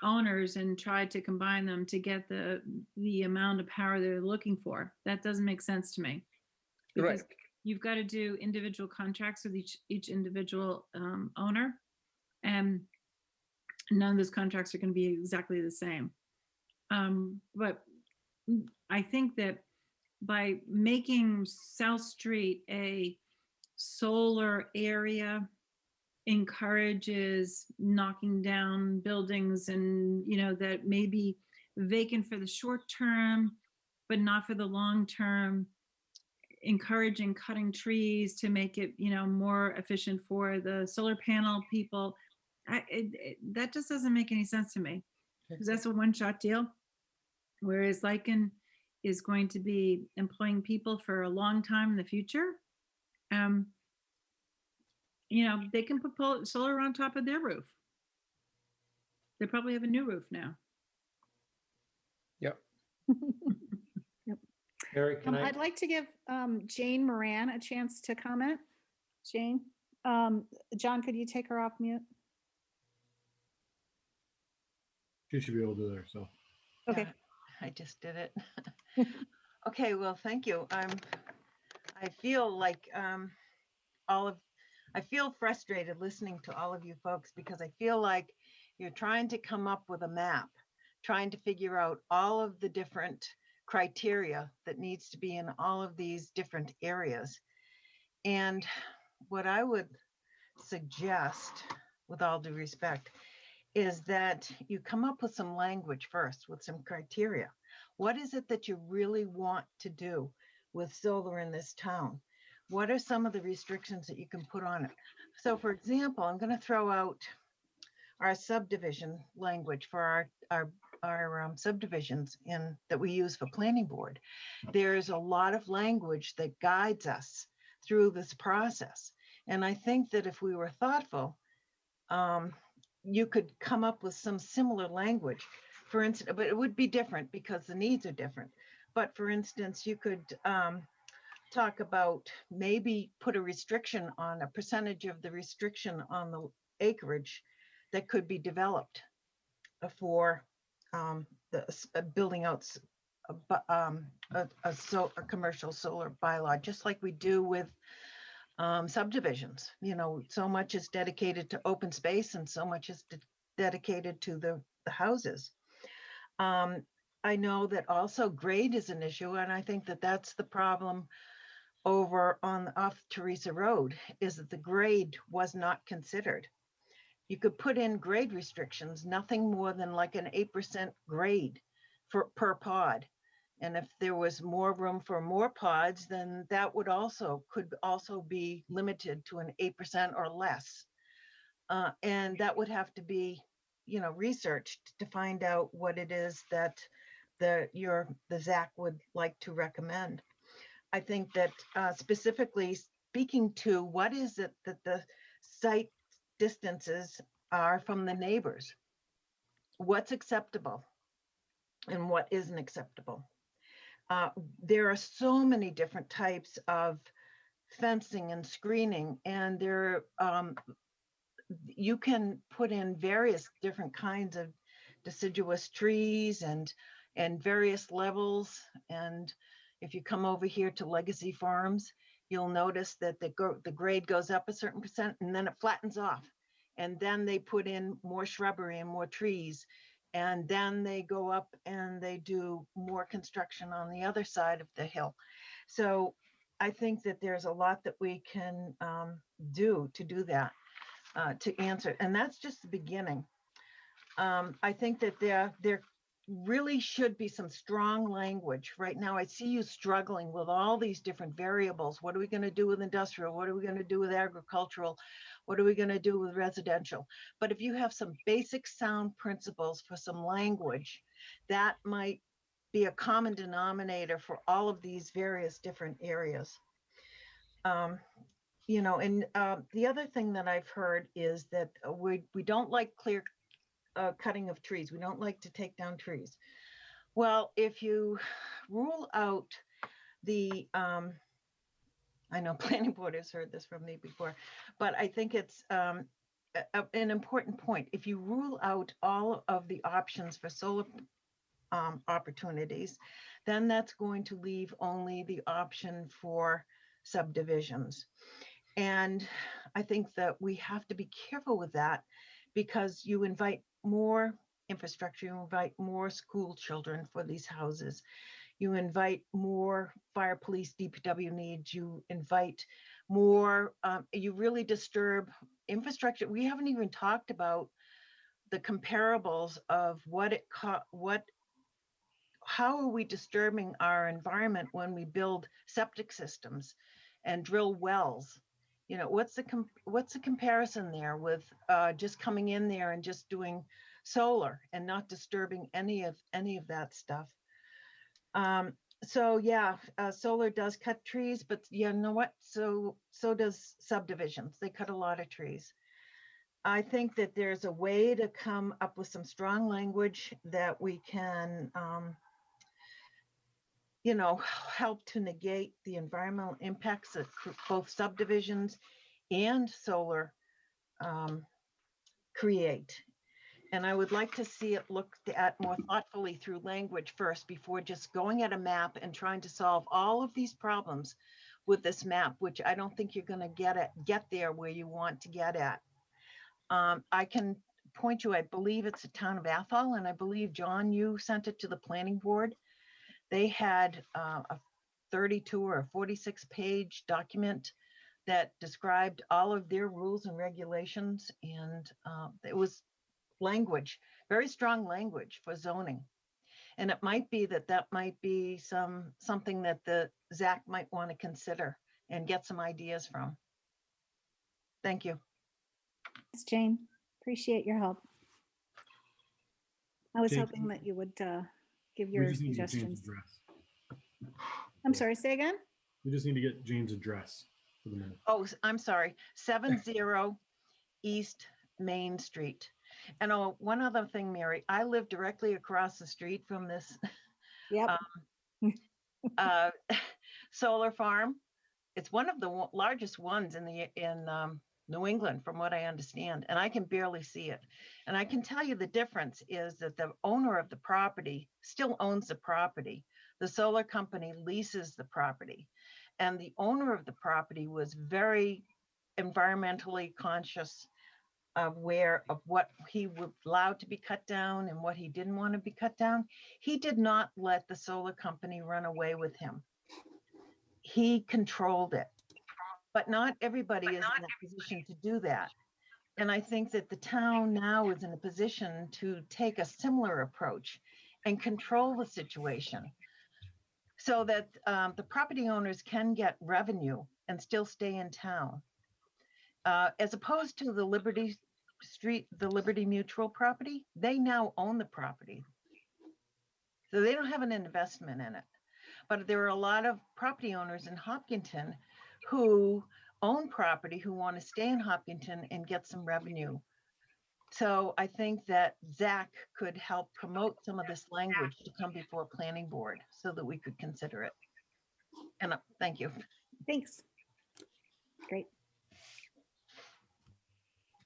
owners and try to combine them to get the amount of power they're looking for. That doesn't make sense to me. Because you've got to do individual contracts with each individual owner, and none of those contracts are going to be exactly the same. But I think that by making South Street a solar area encourages knocking down buildings and, that may be vacant for the short term, but not for the long term, encouraging cutting trees to make it, more efficient for the solar panel people. That just doesn't make any sense to me, because that's a one-shot deal. Whereas Lycan is going to be employing people for a long time in the future. They can put solar on top of their roof. They probably have a new roof now. Yep. Yep. Eric, can I'd like to give Jane Moran a chance to comment. Jane, John, could you take her off mute? She should be able to do there. So. Okay. Yeah, I just did it. Okay, well, thank you. I feel like I feel frustrated listening to all of you folks, because I feel like you're trying to come up with a map, trying to figure out all of the different criteria that needs to be in all of these different areas. And what I would suggest, with all due respect, is that you come up with some language first, with some criteria. What is it that you really want to do with solar in this town? What are some of the restrictions that you can put on it? So for example, I'm going to throw out our subdivision language for our subdivisions that we use for planning board. There's a lot of language that guides us through this process. And I think that if we were thoughtful, you could come up with some similar language, for instance, but it would be different because the needs are different. But for instance, you could talk about, maybe put a restriction on a percentage of the restriction on the acreage that could be developed for building out a commercial solar bylaw, just like we do with subdivisions. So much is dedicated to open space and so much is dedicated to the houses. I know that also grade is an issue, and I think that that's the problem over off Teresa Road, is that the grade was not considered. You could put in grade restrictions, nothing more than like an 8% grade per pod. And if there was more room for more pods, then that would could also be limited to an 8% or less. And that would have to be, researched to find out what it is that the ZAC would like to recommend. I think that specifically speaking to what is it that the site distances are from the neighbors, what's acceptable and what isn't acceptable. There are so many different types of fencing and screening, and you can put in various different kinds of deciduous trees and various levels. And if you come over here to Legacy Farms, you'll notice that the grade goes up a certain percent and then it flattens off. And then they put in more shrubbery and more trees. And then they go up and they do more construction on the other side of the hill. So I think that there's a lot that we can do that, to answer. And that's just the beginning. I think that there really should be some strong language. Right now, I see you struggling with all these different variables. What are we going to do with industrial? What are we going to do with agricultural? What are we going to do with residential? But if you have some basic sound principles for some language, that might be a common denominator for all of these various different areas. And the other thing that I've heard is that we don't like clear cutting of trees. We don't like to take down trees. Well, if you rule out the, I know planning board has heard this from me before, but I think it's an important point. If you rule out all of the options for solar opportunities, then that's going to leave only the option for subdivisions. And I think that we have to be careful with that, because you invite more infrastructure, you invite more school children for these houses, you invite more fire, police, DPW needs, you invite more, you really disturb infrastructure. We haven't even talked about the comparables of how are we disturbing our environment when we build septic systems and drill wells? What's the comparison there with just coming in there and just doing solar and not disturbing any of that stuff? So yeah, solar does cut trees, but you know what? So does subdivisions. They cut a lot of trees. I think that there's a way to come up with some strong language that we can, help to negate the environmental impacts that both subdivisions and solar create. And I would like to see it looked at more thoughtfully through language first, before just going at a map and trying to solve all of these problems with this map, which I don't think you're going to get there where you want to get at. I can point you, I believe it's the town of Athol, and I believe, John, you sent it to the planning board. They had a 32 or a 46-page document that described all of their rules and regulations, and it was language, very strong language for zoning. And it might be that might be something that the ZAC might want to consider and get some ideas from. Thank you. Thanks, Jane. Appreciate your help. I was Jane, hoping that you would give We your just need to get Jane's suggestions. address. I'm sorry, say again? We just need to get Jane's address for the minute. Oh, I'm sorry, 70 East Main Street. And one other thing, Mary, I live directly across the street from this Yep. solar farm. It's one of the largest ones in New England, from what I understand, and I can barely see it. And I can tell you the difference is that the owner of the property still owns the property. The solar company leases the property, and the owner of the property was very environmentally conscious of what he would allow to be cut down and what he didn't want to be cut down. He did not let the solar company run away with him. He controlled it, but not everybody is in a position to do that. And I think that the town now is in a position to take a similar approach and control the situation. so that the property owners can get revenue and still stay in town. As opposed to the Liberty Mutual property, they now own the property. So they don't have an investment in it. But there are a lot of property owners in Hopkinton who own property who want to stay in Hopkinton and get some revenue. So I think that Zach could help promote some of this language to come before planning board so that we could consider it. And thank you. Thanks. Great.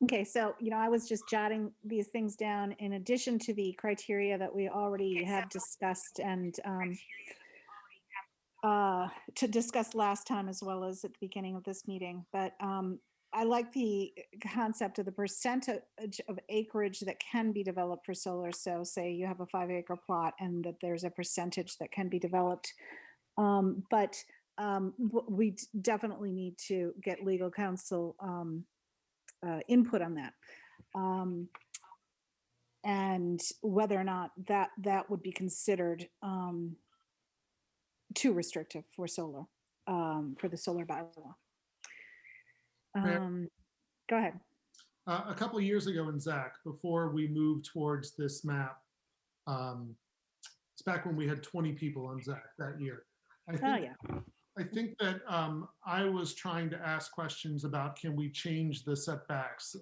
Okay, so, I was just jotting these things down in addition to the criteria that we already have discussed and to discuss last time as well as at the beginning of this meeting. But I like the concept of the percentage of acreage that can be developed for solar. So say you have a 5-acre plot and that there's a percentage that can be developed. But we definitely need to get legal counsel input on that. And whether or not that would be considered too restrictive for solar, for the solar bylaw. Go ahead. A couple of years ago in Zach, before we moved towards this map, it's back when we had 20 people on Zach that year. I think that I was trying to ask questions about, can we change the setbacks?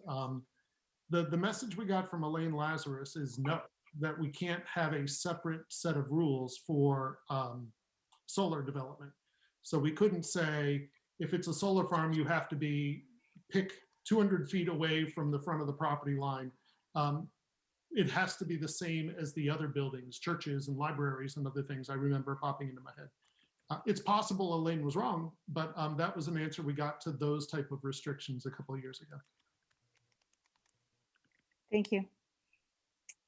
The message we got from Elaine Lazarus is no, that we can't have a separate set of rules for solar development. So we couldn't say, if it's a solar farm, you have to pick 200 feet away from the front of the property line. It has to be the same as the other buildings, churches and libraries and other things I remember popping into my head. It's possible Elaine was wrong, but that was an answer we got to those type of restrictions a couple of years ago. Thank you.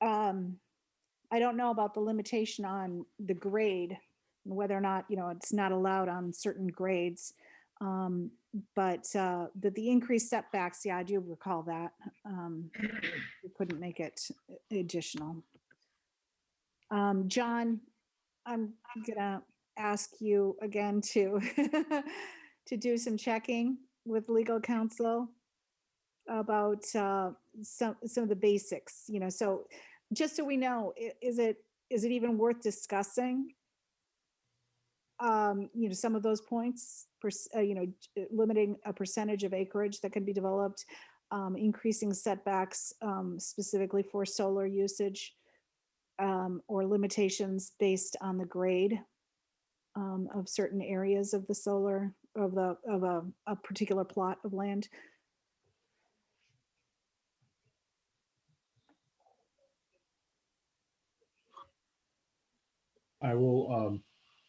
I don't know about the limitation on the grade, whether or not, it's not allowed on certain grades. But the increased setbacks, yeah, I do recall that. We couldn't make it additional. John, I'm gonna ask you again to to do some checking with legal counsel about some of the basics. So just so we know, is it even worth discussing? Some of those points, limiting a percentage of acreage that can be developed, increasing setbacks specifically for solar usage, or limitations based on the grade of certain areas of the solar, of a particular plot of land. I will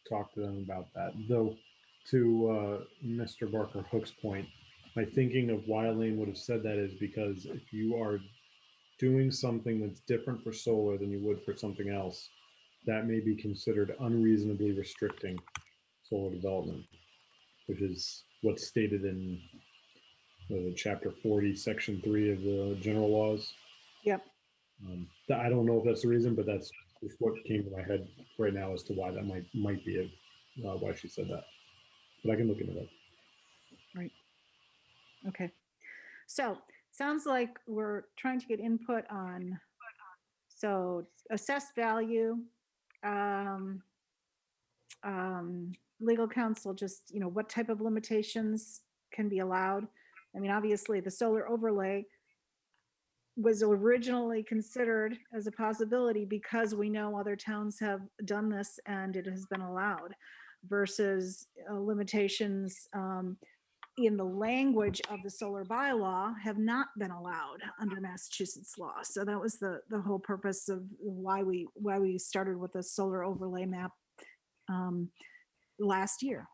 talk to them about that. Though, to Mr. Barker Hook's point, my thinking of why Elaine would have said that is because if you are doing something that's different for solar than you would for something else, that may be considered unreasonably restricting solar development, which is what's stated in Chapter 40, Section 3 of the general laws. Yep. I don't know if that's the reason, but that's just what came to my head right now as to why that might be it, why she said that. But I can look into that. Right. Okay. So sounds like we're trying to get input on, so assessed value, legal counsel, just, what type of limitations can be allowed. I mean, obviously the solar overlay was originally considered as a possibility because we know other towns have done this and it has been allowed, versus limitations in the language of the solar bylaw have not been allowed under Massachusetts law. So that was the whole purpose of why we started with the solar overlay map last year.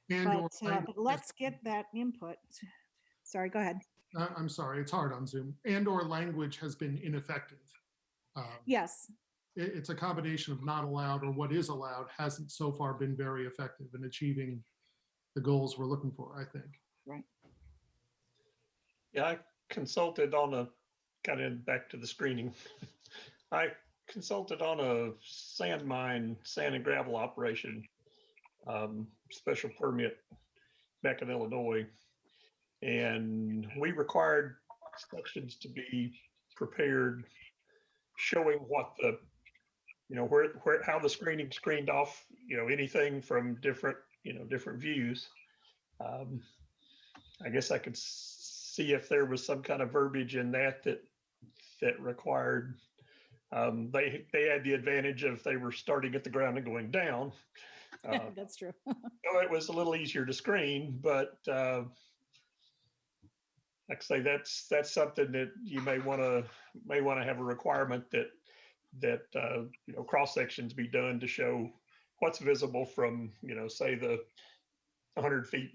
But let's get that input. Sorry, go ahead. I'm sorry, it's hard on Zoom. And/or language has been ineffective. Yes. It's a combination of not allowed or what is allowed hasn't so far been very effective in achieving the goals we're looking for, I think. Right. Yeah, I consulted on got in back to the screening. I consulted on a sand mine, sand and gravel operation, special permit back in Illinois. And we required sections to be prepared showing what the, how the screening screened off, anything from different, different views. I guess I could see if there was some kind of verbiage in that required. They had the advantage of they were starting at the ground and going down. That's true. So it was a little easier to screen, but like I say, that's something that you may want to have a requirement that cross sections be done to show what's visible from say the 100 feet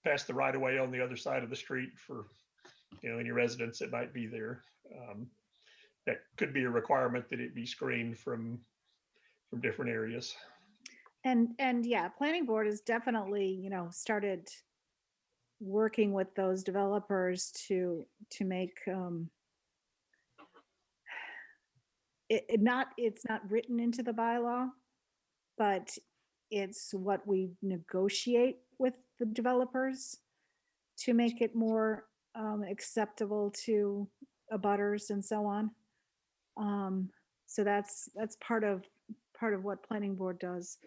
past the right of way on the other side of the street for any residents that might be there. That could be a requirement that it be screened from different areas. And yeah, planning board has definitely, started working with those developers to make it's not written into the bylaw, but it's what we negotiate with the developers to make it more acceptable to abutters and so on. So that's part of what planning board does.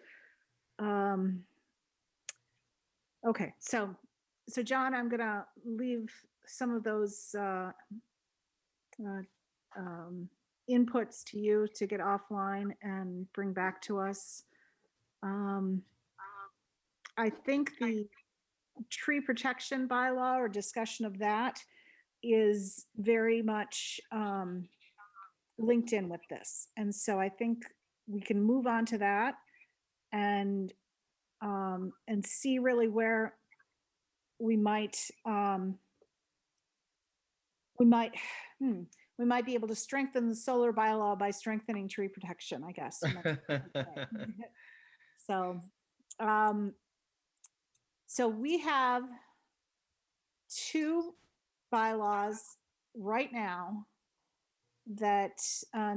Okay, so John, I'm gonna leave some of those inputs to you to get offline and bring back to us. I think the tree protection bylaw or discussion of that is very much linked in with this. And so I think we can move on to that and see really where we might be able to strengthen the solar bylaw by strengthening tree protection, I guess. So we have two bylaws right now that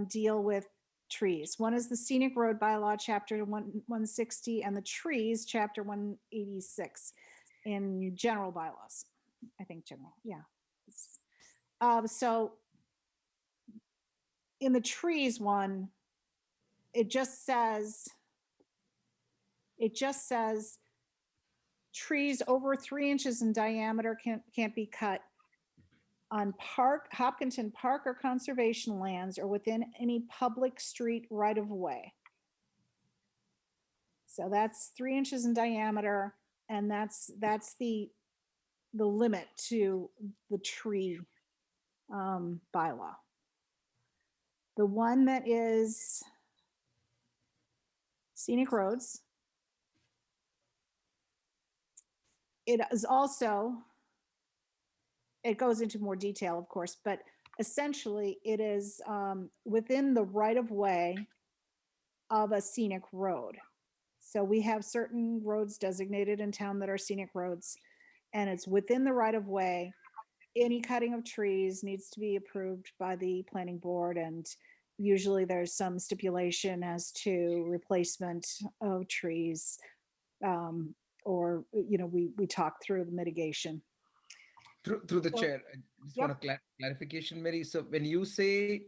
deal with trees. One is the scenic road bylaw, chapter 160, and the trees, chapter 186 in general bylaws. I think general, yeah. So in the trees one, it just says trees over 3 inches in diameter can't be cut on Hopkinton Park or conservation lands or within any public street right of way. So that's 3 inches in diameter, and that's the limit to the tree bylaw. The one that is scenic roads, it is also, it goes into more detail, of course, but essentially it is within the right of way of a scenic road. So we have certain roads designated in town that are scenic roads, and it's within the right of way. Any cutting of trees needs to be approved by the planning board, and usually there's some stipulation as to replacement of trees, or we talk through the mitigation. Through the chair, I just want a clarification, Mary. So when you say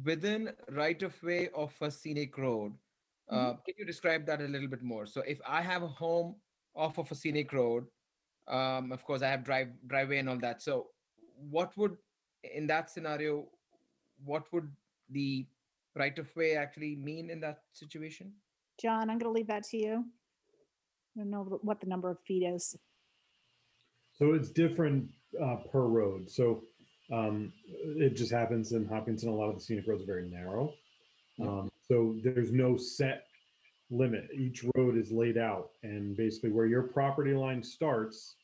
within right of way of a scenic road, can you describe that a little bit more? So if I have a home off of a scenic road, of course I have driveway and all that. So what would, in that scenario, what would the right of way actually mean in that situation? John, I'm going to leave that to you. I don't know what the number of feet is. So it's different per road. So it just happens in Hopkinton, a lot of the scenic roads are very narrow. So there's no set limit. Each road is laid out, and basically where your property line starts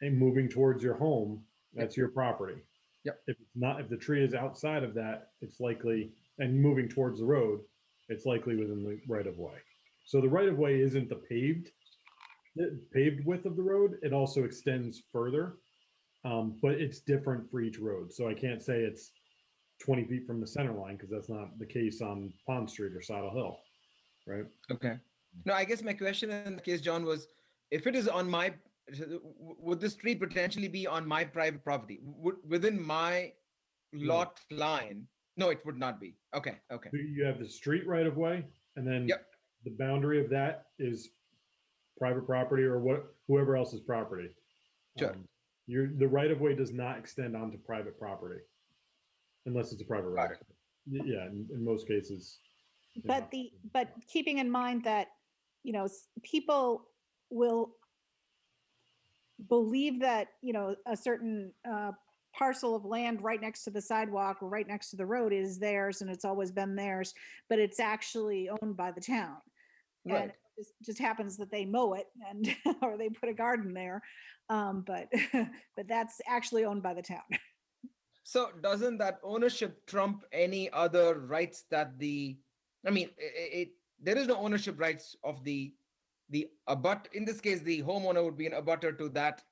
and moving towards your home, that's your property. Yep. If it's not, if the tree is outside of that, it's likely, and moving towards the road, it's likely within the right of way. So the right of way isn't the paved width of the road. It also extends further, but it's different for each road. So I can't say it's 20 feet from the center line, because that's not the case on Pond Street or Saddle Hill, right? Okay. No, I guess my question in the case, John, was if it is on my, would this tree potentially be on my private property? Within my lot line? No, it would not be. Okay, okay. You have the street right of way, and then Yep. the boundary of that is private property or whoever else's property. Sure. The right of way does not extend onto private property unless it's a private right. Got it. Yeah, in most cases. But keeping in mind that, you know, people will believe that, you know, a certain parcel of land right next to the sidewalk or right next to the road is theirs and it's always been theirs, but it's actually owned by the town. Right. And it just happens that they mow it and or they put a garden there, but that's actually owned by the town. So doesn't that ownership trump any other rights that there is no ownership rights of the in this case, the homeowner would be an abutter to that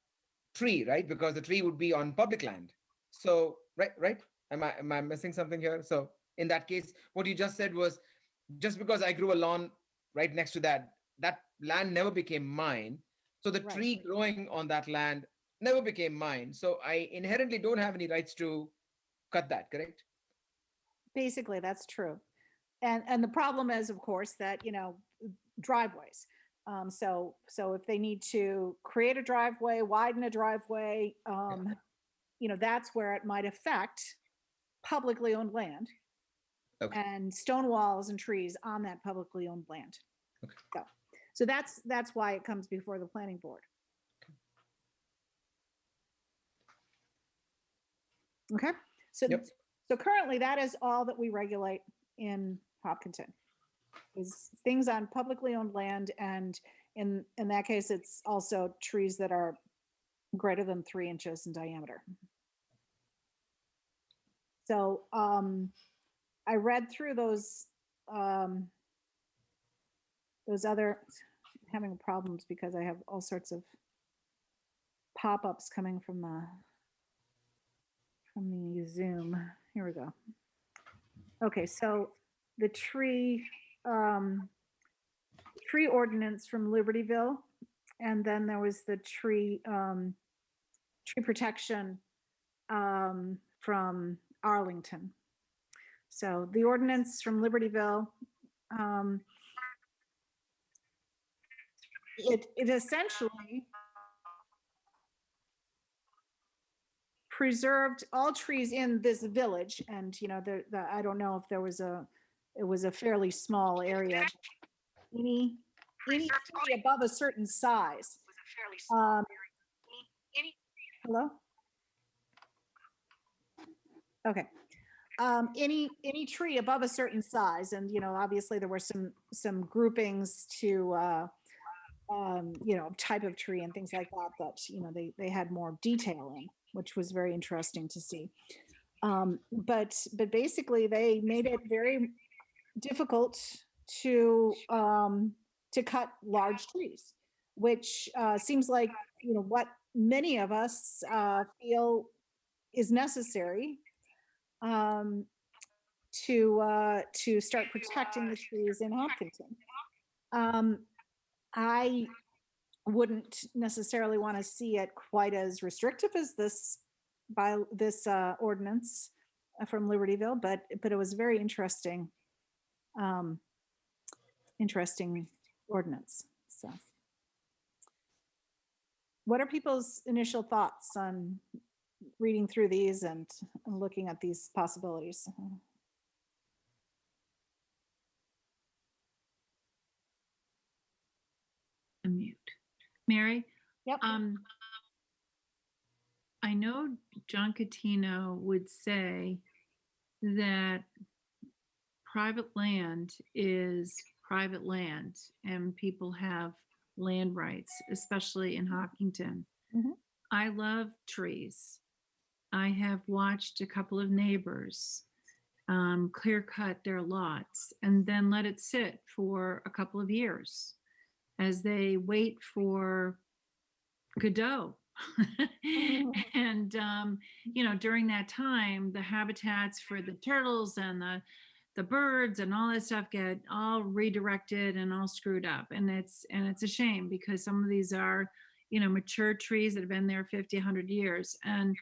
tree, right? Because the tree would be on public land. So, right? Am I missing something here? So in that case, what you just said was, just because I grew a lawn right next to that land never became mine. So the tree growing on that land never became mine. So I inherently don't have any rights to cut that, correct? Basically, that's true. And the problem is, of course, that, you know, driveways. So if they need to create a driveway, widen a driveway, you know, that's where it might affect publicly owned land. Okay. And stone walls and trees on that publicly owned land. Okay. So that's why it comes before the planning board. Okay. So, Yep. So currently that is all that we regulate in Hopkinton is things on publicly owned land. And in that case, it's also trees that are greater than 3 inches in diameter. So I read through those other, having problems because I have all sorts of pop-ups coming from the Zoom. Here we go. Okay, so the tree ordinance from Libertyville, and then there was the tree protection from Arlington. So the ordinance from Libertyville, it essentially preserved all trees in this village, and you know, I don't know if it was a fairly small area. Any tree above a certain size. Hello? Okay. Any tree above a certain size, and you know, obviously there were some groupings to you know, type of tree and things like that you know, they had more detail in, which was very interesting to see. But basically they made it very difficult to cut large trees, which seems like, you know, what many of us feel is necessary to start protecting the trees in Hopkinton. I wouldn't necessarily want to see it quite as restrictive as this ordinance from Libertyville, but it was very interesting ordinance. So what are people's initial thoughts on reading through these and looking at these possibilities? Unmute. Mary? Yep. I know John Catino would say that private land is private land and people have land rights, especially in Hopkinton. Mm-hmm. I love trees. I have watched a couple of neighbors clear cut their lots and then let it sit for a couple of years as they wait for Godot And, during that time, the habitats for the turtles and the birds and all that stuff get all redirected and all screwed up. And it's a shame because some of these are, mature trees that have been there 50, 100 years. And,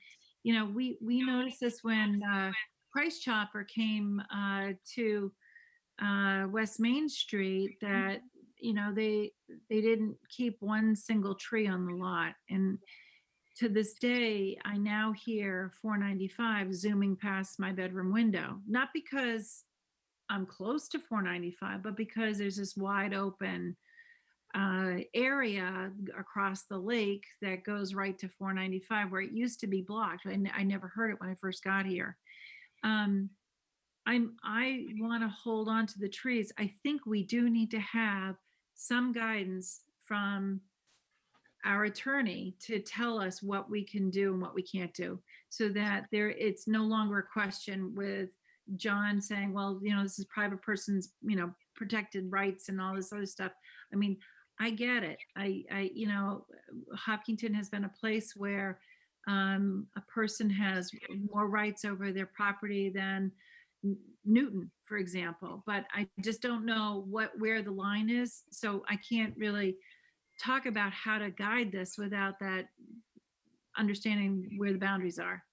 we noticed this when Price Chopper came to West Main Street, that they didn't keep one single tree on the lot. And to this day, I now hear 495 zooming past my bedroom window, not because I'm close to 495, but because there's this wide open area across the lake that goes right to 495 where it used to be blocked. I never heard it when I first got here. I want to hold on to the trees. I think we do need to have some guidance from our attorney to tell us what we can do and what we can't do, so that it's no longer a question with John saying, well, this is private person's, protected rights and all this other stuff. I mean, I get it. Hopkinton has been a place where a person has more rights over their property than Newton, for example, but I just don't know where the line is. So I can't really talk about how to guide this without that understanding where the boundaries are.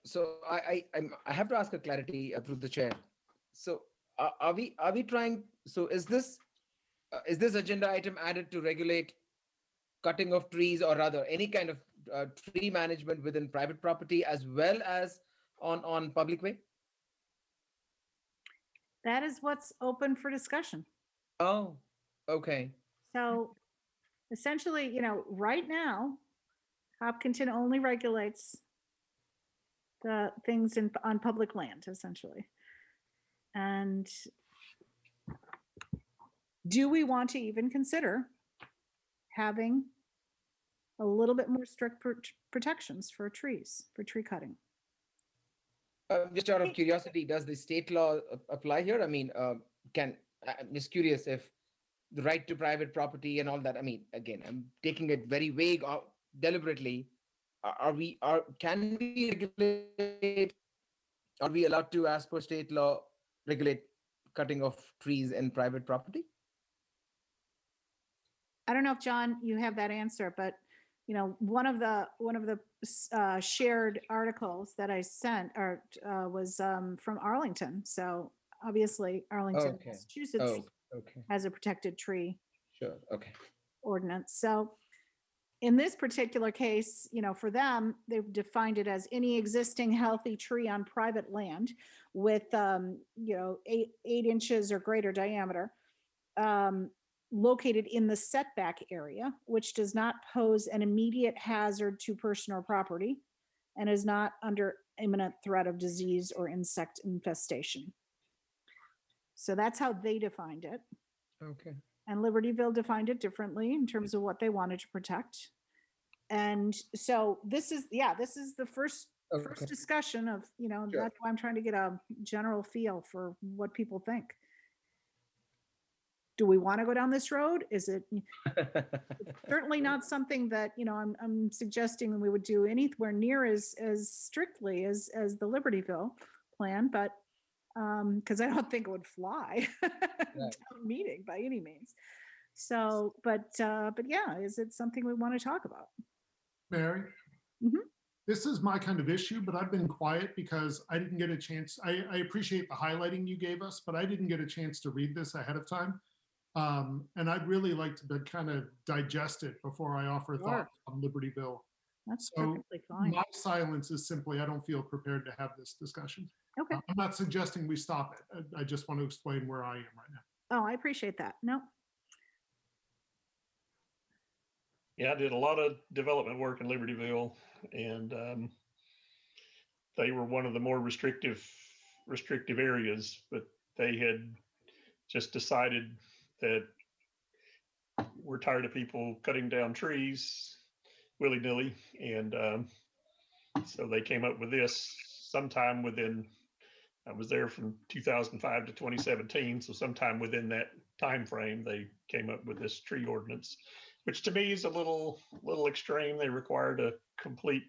So I have to ask a clarity through the chair. So are we trying? So is this agenda item added to regulate cutting of trees, or rather any kind of tree management within private property as well as on public way? That is what's open for discussion. Oh, okay. So essentially, right now, Hopkinton only regulates the things on public land, essentially. And do we want to even consider having a little bit more strict protections for trees, for tree cutting? Just out of curiosity, does the state law apply here? I mean, I'm just curious if the right to private property and all that. I mean, again, I'm taking it very vague deliberately. Can we regulate? Are we allowed to, as per state law, regulate cutting of trees in private property? I don't know if, John, you have that answer, but one of the shared articles that I sent was from Arlington. So obviously Arlington, Okay. Massachusetts Okay. has a protected tree Sure. Okay. ordinance. So in this particular case, for them, they've defined it as any existing healthy tree on private land with, 8 inches or greater diameter, located in the setback area, which does not pose an immediate hazard to person or property and is not under imminent threat of disease or insect infestation. So that's how they defined it. Okay. And Libertyville defined it differently in terms of what they wanted to protect. And so this is the first discussion of, Sure. That's why I'm trying to get a general feel for what people think. Do we want to go down this road? Is it certainly not something that, I'm suggesting we would do anywhere near as strictly as the Libertyville plan, but because I don't think it would fly town meeting by any means. So, but yeah, is it something we want to talk about? Mary? Mhm. This is my kind of issue, but I've been quiet because I didn't get a chance. I appreciate the highlighting you gave us, but I didn't get a chance to read this ahead of time. And I'd really like to kind of digest it before I offer Sure. thoughts on Libertyville. That's So perfectly fine. my silence is simply, I don't feel prepared to have this discussion. Okay. I'm not suggesting we stop it. I just want to explain where I am right now. Oh, I appreciate that. No. Yeah, I did a lot of development work in Libertyville, and they were one of the more restrictive areas, but they had just decided that we're tired of people cutting down trees willy-nilly, and so they came up with this sometime within, I was there from 2005 to 2017, so sometime within that time frame they came up with this tree ordinance. which to me is a little extreme. They required a complete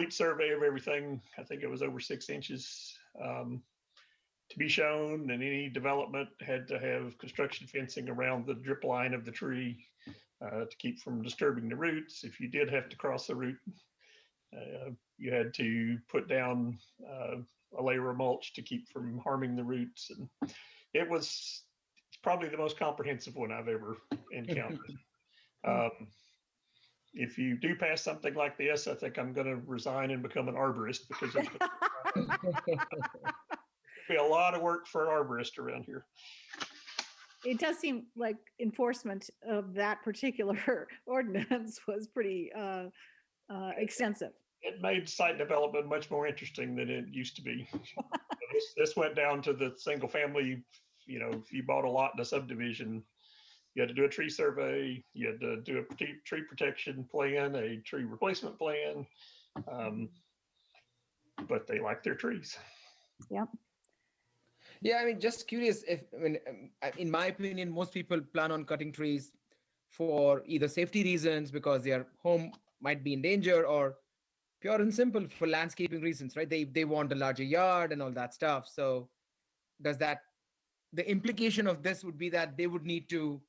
survey of everything. I think it was over 6 inches to be shown, and any development had to have construction fencing around the drip line of the tree to keep from disturbing the roots. If you did have to cross the root, you had to put down a layer of mulch to keep from harming the roots. And it's probably the most comprehensive one I've ever encountered. If you do pass something like this, I think I'm going to resign and become an arborist, because it's be a lot of work for an arborist around here. It does seem like enforcement of that particular ordinance was pretty extensive. It made site development much more interesting than it used to be. This went down to the single family. If you bought a lot in a subdivision, you had to do a tree survey, you had to do a tree protection plan, a tree replacement plan. But they like their trees. Yep. Yeah, I mean, just curious in my opinion, most people plan on cutting trees for either safety reasons, because their home might be in danger, or pure and simple for landscaping reasons, right? They want a larger yard and all that stuff. So the implication of this would be that they would need to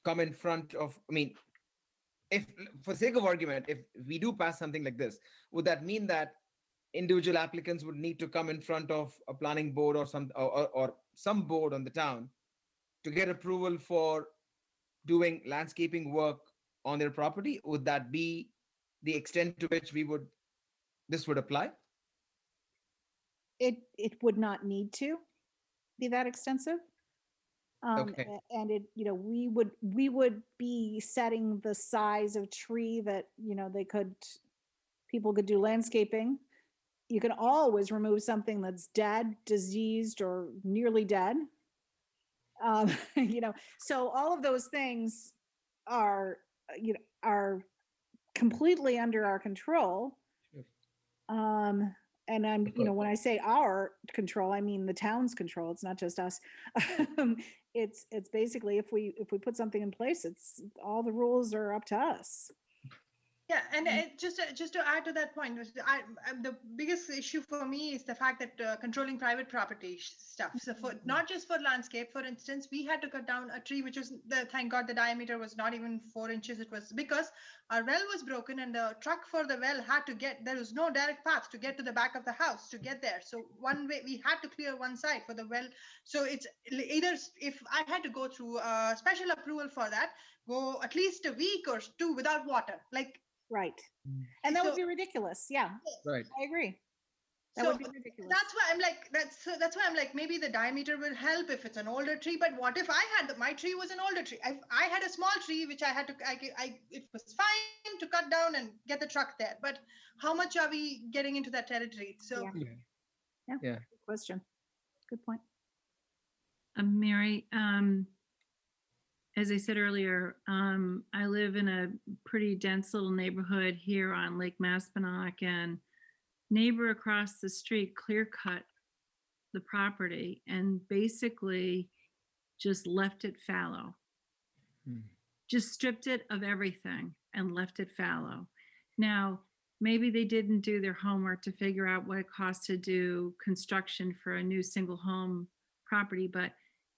come in front of, if for sake of argument, if we do pass something like this, would that mean that individual applicants would need to come in front of a planning board or some board on the town to get approval for doing landscaping work on their property? Would that be the extent to which this would apply? It would not need to be that extensive. Okay. And we would be setting the size of tree that, people could do landscaping. You can always remove something that's dead, diseased, or nearly dead. So all of those things are completely under our control. And I'm, when I say our control, I mean the town's control. It's not just us. It's basically, if we put something in place, it's all the rules are up to us. Yeah, and just to add to that point, the biggest issue for me is the fact that controlling private property stuff. So not just for landscape, for instance, we had to cut down a tree which was thank God the diameter was not even 4 inches. It was because our well was broken, and the truck for the well there was no direct path to get to the back of the house to get there. So one way we had to clear one side for the well. So it's either, if I had to go through a special approval for that, go at least a week or 2 without water, Right. And that would be ridiculous. Yeah. Right. I agree. That would be ridiculous. That's why I'm like, maybe the diameter will help if it's an older tree. But what if my tree was an older tree? I had a small tree which I had to, it was fine to cut down and get the truck there. But how much are we getting into that territory? So yeah. Good question. Good point. Mary, as I said earlier, I live in a pretty dense little neighborhood here on Lake Maspinock, and neighbor across the street clear cut the property and basically just left it fallow. Just stripped it of everything and left it fallow. Now, maybe they didn't do their homework to figure out what it costs to do construction for a new single home property, but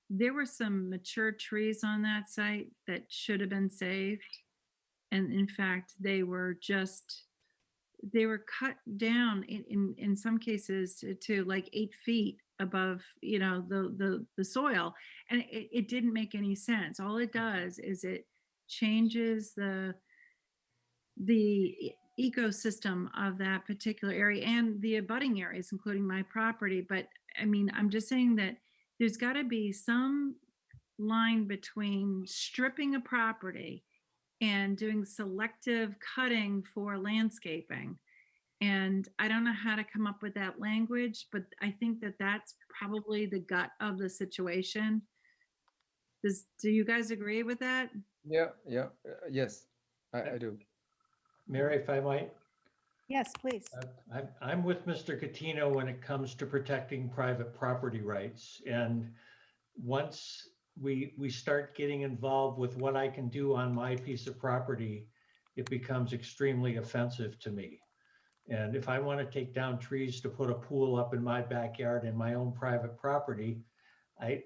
there were some mature trees on that site that should have been saved. And in fact, they were cut down in some cases to like 8 feet above, the soil. And it didn't make any sense. All it does is it changes the ecosystem of that particular area and the abutting areas, including my property. But I'm just saying that there's got to be some line between stripping a property and doing selective cutting for landscaping. And I don't know how to come up with that language, but I think that that's probably the gut of the situation. Do you guys agree with that? Yeah. Yes, I do. Mary, if I might. Yes, please. I'm with Mr. Catino when it comes to protecting private property rights. And once we start getting involved with what I can do on my piece of property, it becomes extremely offensive to me. And if I want to take down trees to put a pool up in my backyard in my own private property, I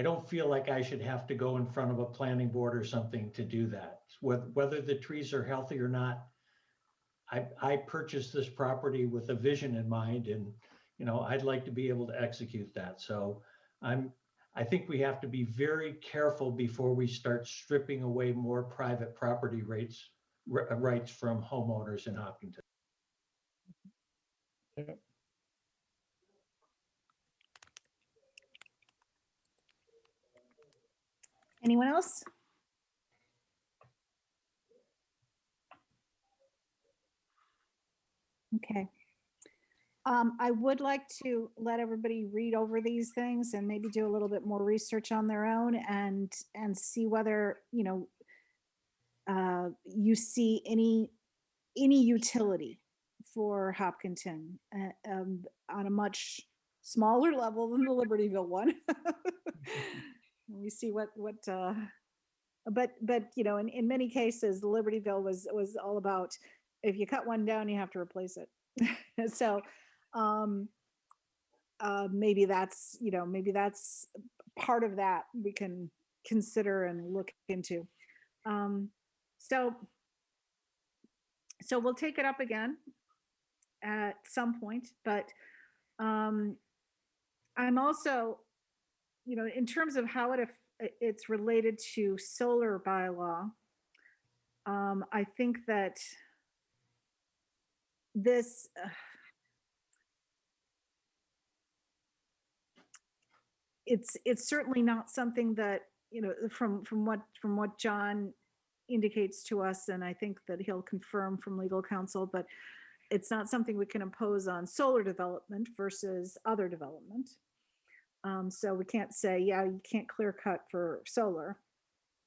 don't feel like I should have to go in front of a planning board or something to do that. Whether the trees are healthy or not, I purchased this property with a vision in mind, and I'd like to be able to execute that. So I think we have to be very careful before we start stripping away more private property rights from homeowners in Hopkinton. Anyone else? Okay. I would like to let everybody read over these things and maybe do a little bit more research on their own and see whether, you see any utility for Hopkinton on a much smaller level than the Libertyville one. We see what but in many cases, the Libertyville was all about, if you cut one down, you have to replace it. So maybe that's part of that we can consider and look into. So we'll take it up again at some point, but I'm also, in terms of how it's related to solar bylaw, I think that this it's certainly not something that, from what John indicates to us, and I think that he'll confirm from legal counsel, but it's not something we can impose on solar development versus other development. So we can't say, yeah, you can't clear cut for solar,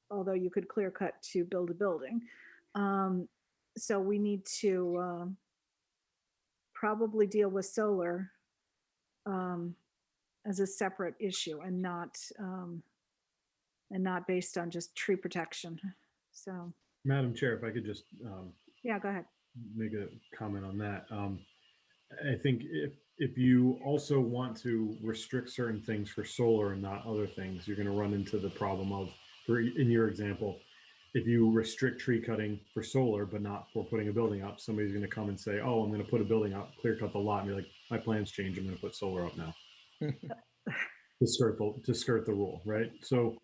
although you could clear cut to build a building. So we need to probably deal with solar as a separate issue and not based on just tree protection. So, Madam Chair, if I could just yeah, go ahead. make a comment on that. I think if you also want to restrict certain things for solar and not other things, you're going to run into the problem of, in your example, if you restrict tree cutting for solar but not for putting a building up, somebody's going to come and say, "Oh, I'm going to put a building up, clear cut the lot," and be like, "My plans change. I'm going to put solar up now." to skirt the rule, right? So,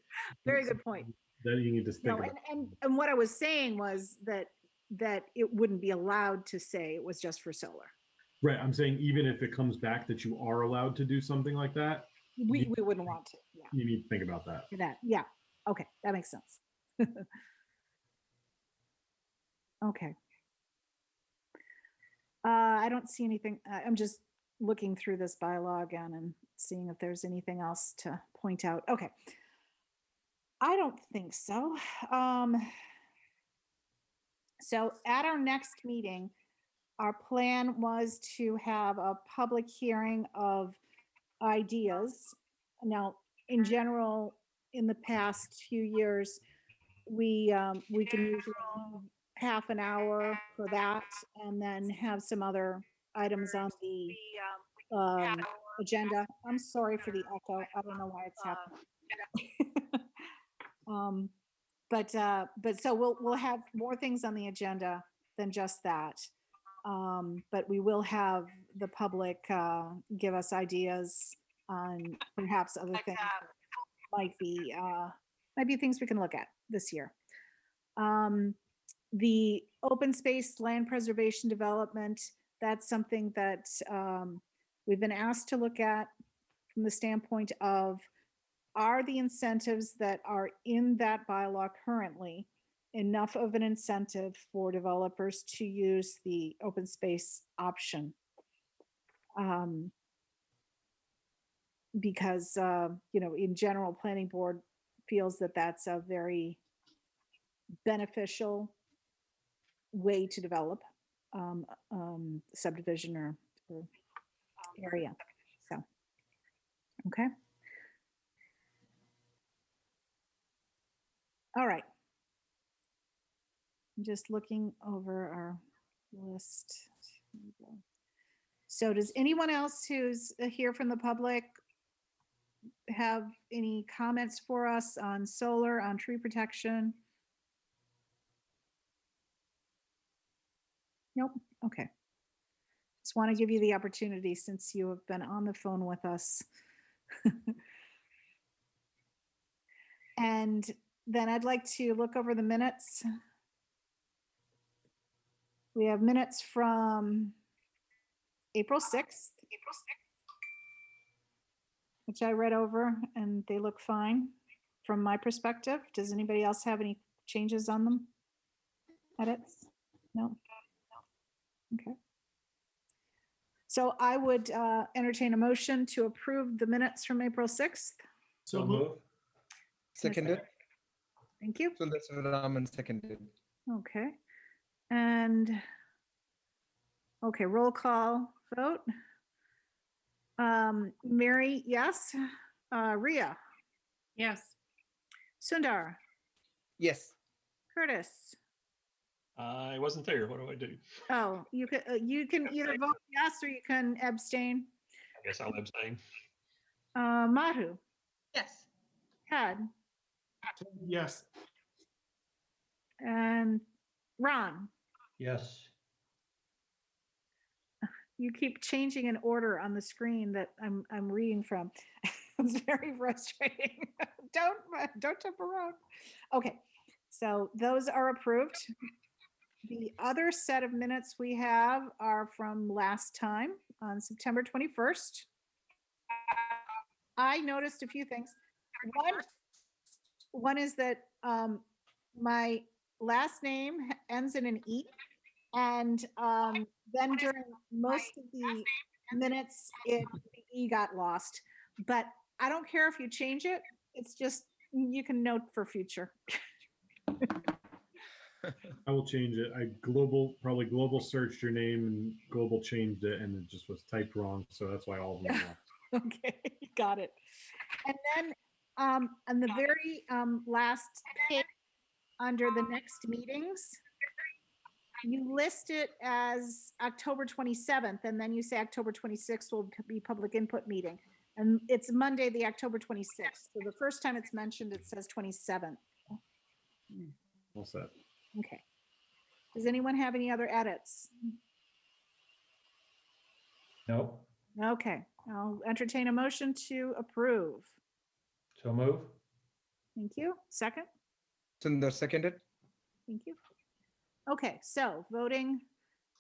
very good point. That you need to think about. And what I was saying was that it wouldn't be allowed to say it was just for solar. Right. I'm saying even if it comes back that you are allowed to do something like that, we wouldn't want to. Yeah. You need to think about that. Yeah. Okay, that makes sense. Okay. I don't see anything. I'm just looking through this bylaw again and seeing if there's anything else to point out. Okay. I don't think so. So at our next meeting, our plan was to have a public hearing of ideas. Now, in general, in the past few years, we can usually leave half an hour for that and then have some other items on the agenda. I'm sorry for the echo. I don't know why it's happening. But so we'll have more things on the agenda than just that. But we will have the public give us ideas on perhaps other things that might be things we can look at this year. The open space land preservation development, that's something that we've been asked to look at from the standpoint of, are the incentives that are in that bylaw currently enough of an incentive for developers to use the open space option? Because, in general, planning board feels that that's a very beneficial way to develop subdivision or area. So, okay. All right. I'm just looking over our list. Here we go. So does anyone else who's here from the public have any comments for us on solar, on tree protection? Nope. Okay. Just want to give you the opportunity since you have been on the phone with us. And then I'd like to look over the minutes. We have minutes from April 6th, which I read over and they look fine from my perspective. Does anybody else have any changes on them? Edits? No? Okay. So I would entertain a motion to approve the minutes from April 6th. So So move. move. Seconded. Thank you. Sundar Sivaraman seconded. Okay. And, okay, roll call vote. Mary, yes. Ria, Yes. Sundar, Yes. Curtis. I wasn't there. What do I do? Oh, you can either vote yes or you can abstain. I guess I'll abstain. Madhu, Yes. Ted, Yes. and Ron. Yes. You keep changing an order on the screen that I'm reading from. It's very frustrating. Don't jump around. Okay, so those are approved. The other set of minutes we have are from last time on September 21st. I noticed a few things. One is that my last name ends in an E. And then during most of the minutes, the E got lost. But I don't care if you change it. It's just, you can note for future. I will change it. I probably global searched your name and global changed it, and it just was typed wrong. So that's why all of them are wrong. Okay, got it. And then on the very last page, under the next meetings, you list it as October 27th, and then you say October 26th will be public input meeting. And it's Monday, the October 26th. So the first time it's mentioned, it says 27th. All set. Okay. Does anyone have any other edits? Nope. Okay, I'll entertain a motion to approve. So move. Thank you. Second? Sundar seconded. Thank you. Okay, so voting,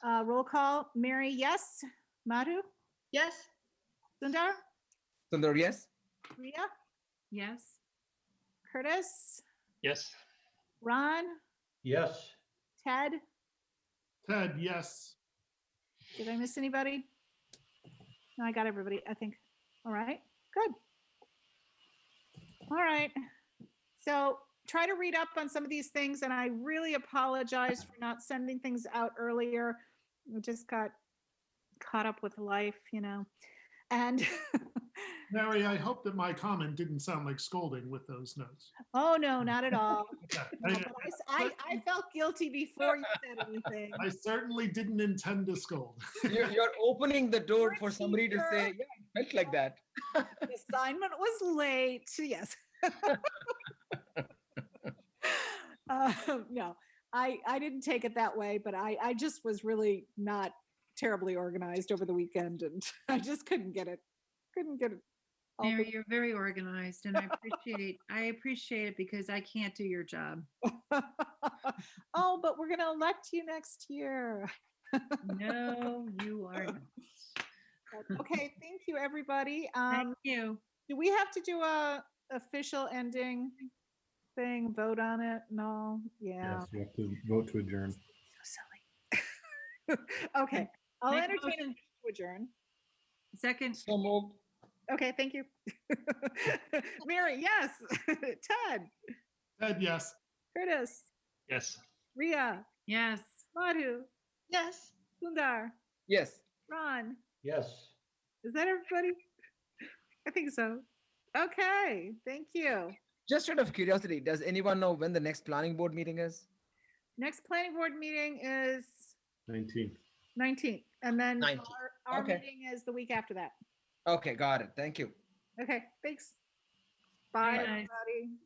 roll call. Mary, yes. Madhu? Yes. Sundar? Sundar, yes. Ria? Yes. Curtis? Yes. Ron? Yes. Ted? Ted, yes. Did I miss anybody? No, I got everybody, I think. All right, good. All right. So try to read up on some of these things, and I really apologize for not sending things out earlier. We just got caught up with life, you know. And Mary, I hope that my comment didn't sound like scolding with those notes. oh no, not at all. Yeah, No, but I felt guilty before you said anything. I certainly didn't intend to scold. You're opening the door for Teacher. somebody to say, yeah, I felt like that. The assignment was late. Yes. No, I didn't take it that way, but I just was really not terribly organized over the weekend, and I just couldn't get it. all Mary, put- you're very organized, and I appreciate it because I can't do your job. Oh, but we're gonna elect you next year. No, you are not. Okay, thank you, everybody. Thank you. Do we have to do a official ending thing, vote on it? No, yeah. Yes, you have to vote to adjourn. So silly. Okay, I'll Make a entertain a motion. motion to adjourn. Second, So moved. Okay, thank you. Mary, yes. Ted, Ted, yes. Curtis, Yes. Ria, yes. Madhu, Yes. Sundar, Yes. Ron. Yes. Is that everybody? I think so. Okay, thank you. Just out of curiosity, does anyone know when the next planning board meeting is? Next planning board meeting is 19th. 19th, and then 19th. our Okay. meeting is the week after that. Okay, got it. Thank you. Okay, thanks. Bye, Bye. everybody.